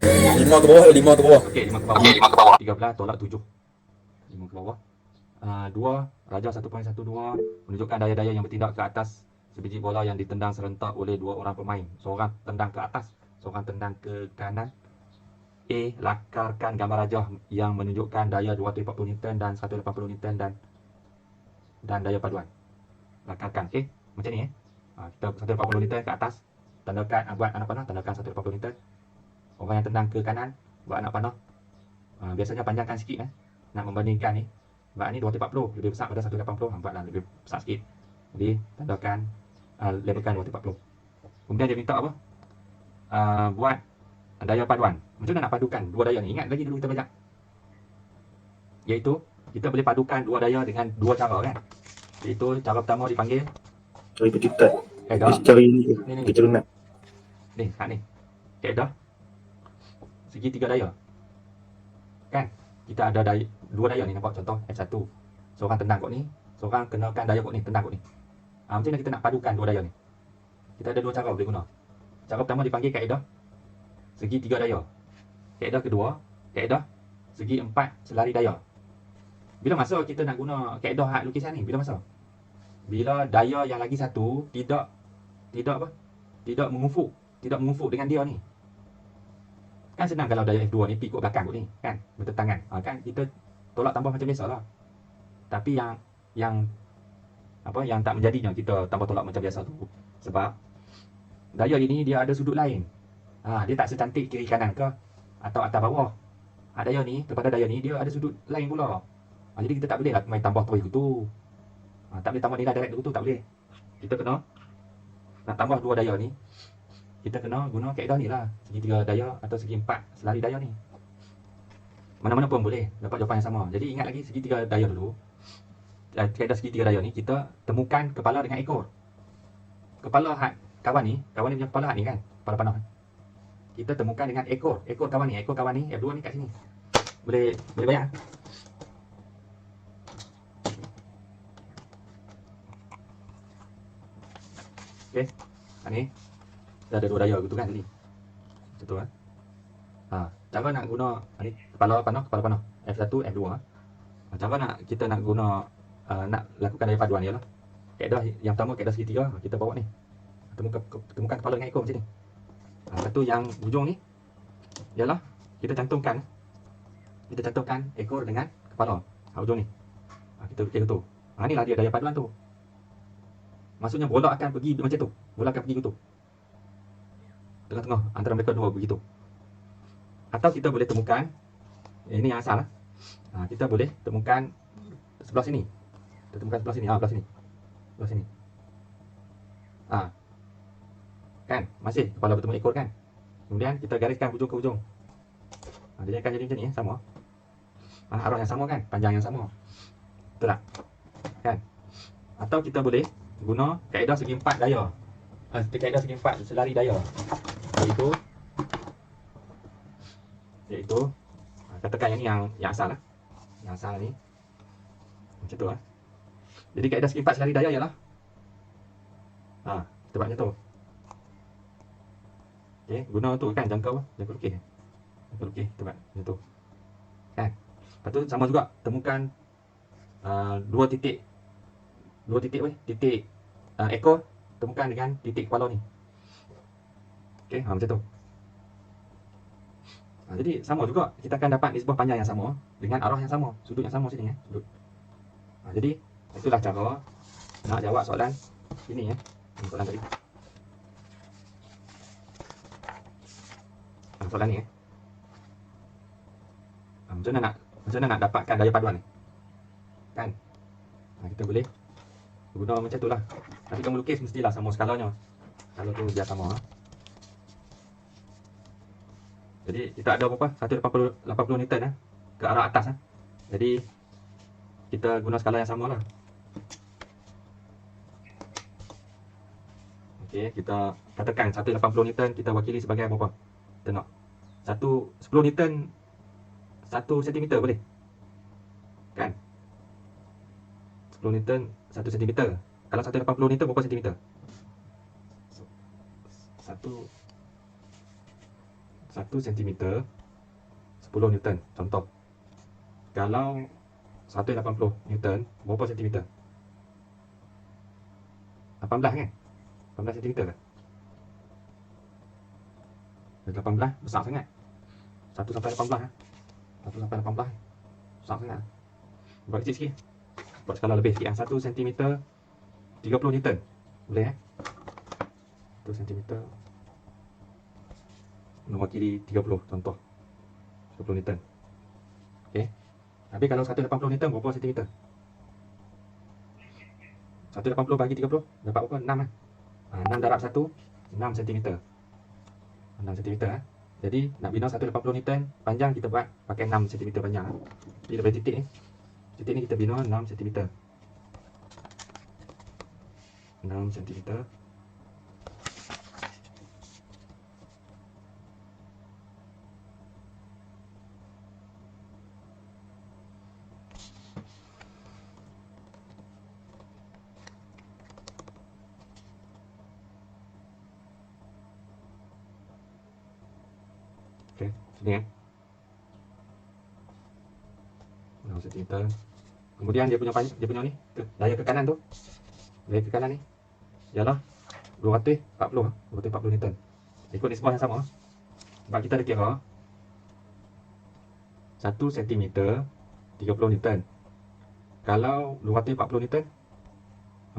5 ke bawah, 5 ke bawah. Okey, 5 ke bawah. 13 tolak 7. 5 ke bawah. 2 Raja 1.12 menunjukkan daya-daya yang bertindak ke atas sebiji bola yang ditendang serentak oleh dua orang pemain. Seorang tendang ke atas, seorang tendang ke kanan. A. Lakarkan gambar rajah yang menunjukkan daya 240 Newton dan 180 Newton dan daya paduan. Lakarkan. Okey, macam ni kita 180 Newton ke atas, tandakan buat anak panah, tandakan 180 Newton. Orang yang tendang ke kanan buat anak panah. Biasanya panjangkan sikit nak membandingkan ni. Sebab ni 240 lebih besar pada 180, buatlah lebih besar sikit. Jadi tandakan labelkan 240. Kemudian dia minta apa? Buat daya paduan. Macam mana nak padukan dua daya ni? Ingat lagi dulu kita belajar. Iaitu kita boleh padukan dua daya dengan dua cara kan. Iaitu cara pertama dipanggil cari petikat. kaedah. Cari Ni. kita nak. Ni, kat ni. Kaedah segitiga daya. Kan? Kita ada dua daya ni, nampak contoh F1. Seorang tendang kot ni, seorang kenakan daya kot ni, tendang kot ni. Macam mana kita nak padukan dua daya ni? Kita ada dua cara boleh guna. Cara pertama dipanggil kaedah segitiga daya. Kaedah kedua, kaedah segi empat selari daya. Bila masa kita nak guna kaedah hak lukisan ni? Bila masa? Bila daya yang lagi satu tidak mengufuk dengan dia ni. Kan senang kalau daya F2 ni pi kat belakang kot ni, kan? Bertentangan. Kan kita tolak tambah macam biasalah. Tapi yang tak menjadinya kita tambah tolak macam biasa tu. Sebab daya ini dia ada sudut lain. Dia tak secantik kiri kanan ke atau atas bawah. Daya ni, kepada daya ni dia ada sudut lain pula. Jadi kita tak boleh lah main tambah terus gitu. Tak boleh tambah nilai direct gitu, tak boleh. Kita kena nak tambah dua daya ni, kita kena guna kaedah ni lah, segitiga daya atau segi empat selari daya ni. Mana-mana pun boleh dapat jawapan yang sama. Jadi ingat lagi segitiga daya dulu. Kaedah segitiga daya ni kita temukan kepala dengan ekor. Kepala had kawan ni punya kepala had ni kan, kepala panah. Kita temukan dengan ekor kawan ni, F2 ni kat sini. Boleh bayang? Okey. Ni dah ada dua daya gitu kan tadi. Macam tu cara nak guna ni kepala panah F1, F2. Cara kita nak guna nak lakukan daya paduan ialah kaedah yang pertama, kaedah segitiga. Kita bawa ni. Temukan kepala dengan ekor macam ni. Satu yang hujung ni ialah kita cantumkan ekor dengan kepala. Hujung ni. Kita lukis tu. Inilah dia daya paduan tu. Maksudnya bola akan pergi macam tu. Bola akan pergi gitu. Tengah-tengah antara mereka dua begitu. Atau kita boleh temukan ini yang asal. Kita boleh temukan sebelah sini. Kita temukan sebelah sini. Sebelah sini. Kan? Masih kepala bertemu ekor kan? Kemudian kita gariskan hujung ke hujung. Dia akan jadi macam ni sama. Arah yang sama kan? Panjang yang sama. Betul tak? Kan? Atau kita boleh guna kaedah segi empat daya. Kaedah segi empat selari daya. Iaitu katakan yang ni yang asal lah. Yang asal ni macam tu lah. Jadi kaedah segi empat selari daya ialah kita buat macam tu. Okey, guna tu kan jangkau lukis. Kita buat macam tu. Kan? Lepas tu sama juga temukan dua titik ekor, temukan dengan titik kepala ni. Okey, macam tu. Jadi sama juga kita akan dapat nisbah panjang yang sama dengan arah yang sama, sudut yang sama sini sudut. Jadi itulah cara nak jawab soalan ini soalan tadi. Soalan ni macam mana nak dapatkan daya paduan ni? Kan? Kita boleh Guna macam tu lah. Tapi kamu lukis mestilah sama skalanya. Kalau tu biar sama. Jadi kita ada berapa? 180 Newton ke arah atas. Jadi kita guna skala yang sama lah. Okey, kita katakan 180 Newton kita wakili sebagai berapa? Tengok. 10 Newton 1 cm boleh? Kan? 10 Newton 1 cm. Kalau 180 Newton berapa cm? 1 cm 10 Newton contoh. Kalau 180 Newton berapa cm? 18 kan? 18 cm kan? 18 besar sangat. 1 sampai 18 1 sampai 18 besar sangat. Buat kecil sikit. Buat skala lebih sikit 1 cm 30 Newton. Boleh 1 cm mewakili 30 contoh 30 Newton. Okey. Tapi kalau 180 Newton berapa cm? 180 bagi 30 dapat berapa? 6 6 darab 1 6 cm. 6 cm Jadi nak bina 180 Newton panjang kita buat pakai 6 cm panjang. Jadi daripada titik ni. Titik ni kita bina 6 cm. 6 cm. Okey, sini 6 cm. Kemudian dia punya ni, daya ke kanan tu. Daya ke kanan ni ialah 240 Newton. Ikut nisbah yang sama. Sebab kita ada kira 1 cm 30 Newton. Kalau 240 Newton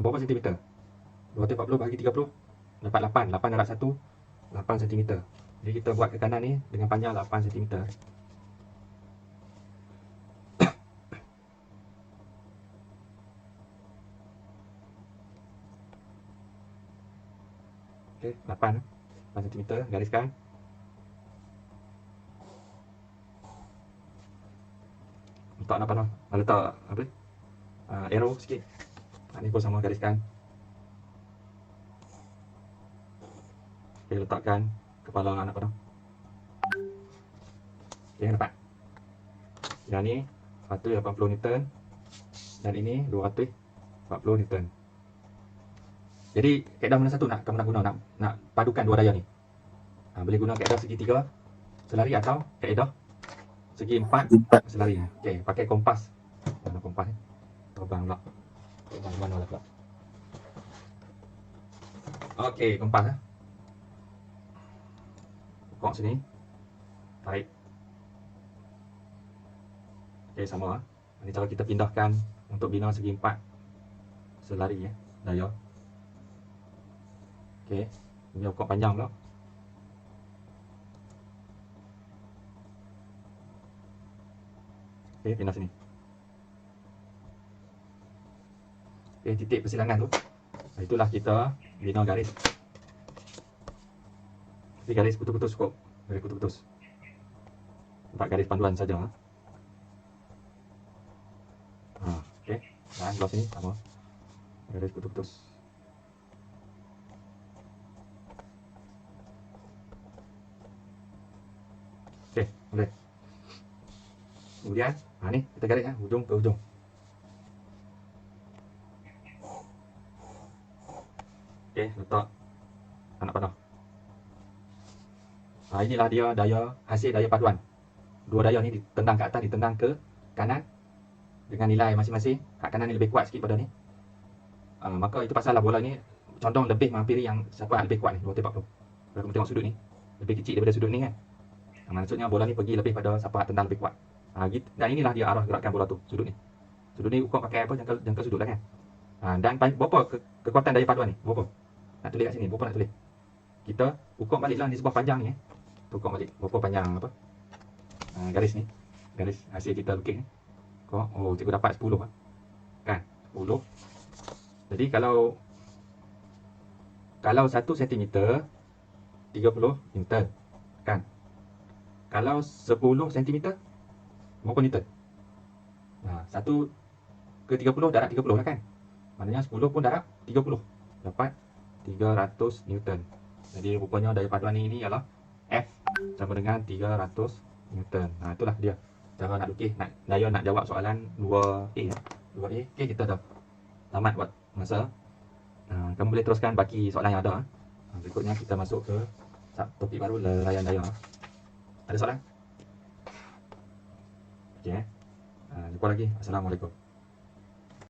berapa cm? 240 bagi 30 dapat 8. 8 darab 1 8 cm. Jadi kita buat ke kanan ni dengan panjang 8 cm. Okey, 8 cm gariskan. Letak apa nak? Letak apa? Arrow sikit. Ni pun sama gariskan. Okey, letakkan kepala anak panah. Okey, dapat. Yang ni 180 Newton dan ini 240 Newton. Jadi kaedah mana satu kamu nak guna nak padukan dua daya ni? Boleh guna kaedah segitiga selari atau kaedah segi empat selari. Okey, pakai kompas. Mana kompas ni? Terbang pula. Terbang mana lah pula. Okey, kompas Pokok sini. Tarik. Okey, sama Ini cara kita pindahkan untuk bina segi empat selari daya. Okey, ini pokok panjang pula. Okey, pindah sini. Okey, titik persilangan tu. Itulah kita bina garis. Tapi garis putus-putus cukup. Garis putus-putus. Empat garis panduan saja. Okey, dan belah sini sama. Garis putus-putus. Okey, boleh. Kemudian, ni kita garis hujung ke hujung. Okey, letak anak panah. Inilah dia hasil daya paduan. Dua daya ni ditendang ke atas, ditendang ke kanan dengan nilai masing-masing. Kat kanan ni lebih kuat sikit pada ni. Maka itu pasal lah bola ni condong lebih menghampiri yang sapuan lebih kuat ni, 240. Kalau kamu tengok sudut ni, lebih kecil daripada sudut ni kan. Maksudnya bola ni pergi lebih pada sapuan tendang lebih kuat. Dan inilah dia arah gerakan bola tu, sudut ni. Sudut ni ukur pakai apa? Jangka sudut lah kan. Dan berapa kekuatan daya paduan ni? Berapa? Nak tulis kat sini, berapa nak tulis? Kita ukur baliklah ni sebuah panjang ni. Ukur balik berapa panjang apa? Garis ni. Garis hasil kita lukis ni. Oh, cikgu dapat 10 kan? 10. Jadi kalau 1 cm 30 Newton kan. Kalau 10 cm berapa Newton? Nah, 1 ke 30 darab 30 lah kan. Maknanya 10 pun darab 30. Dapat 300 Newton. Jadi rupanya daya paduan ini ialah F sama dengan 300 Newton. Nah, itulah dia cara nak lukis, nak jawab soalan 2A ya. 2A. Okey, kita dah tamat buat masa. Kamu boleh teruskan baki soalan yang ada. Berikutnya kita masuk ke topik baru, leraian daya. Ada soalan? Okey. Jumpa lagi. Assalamualaikum.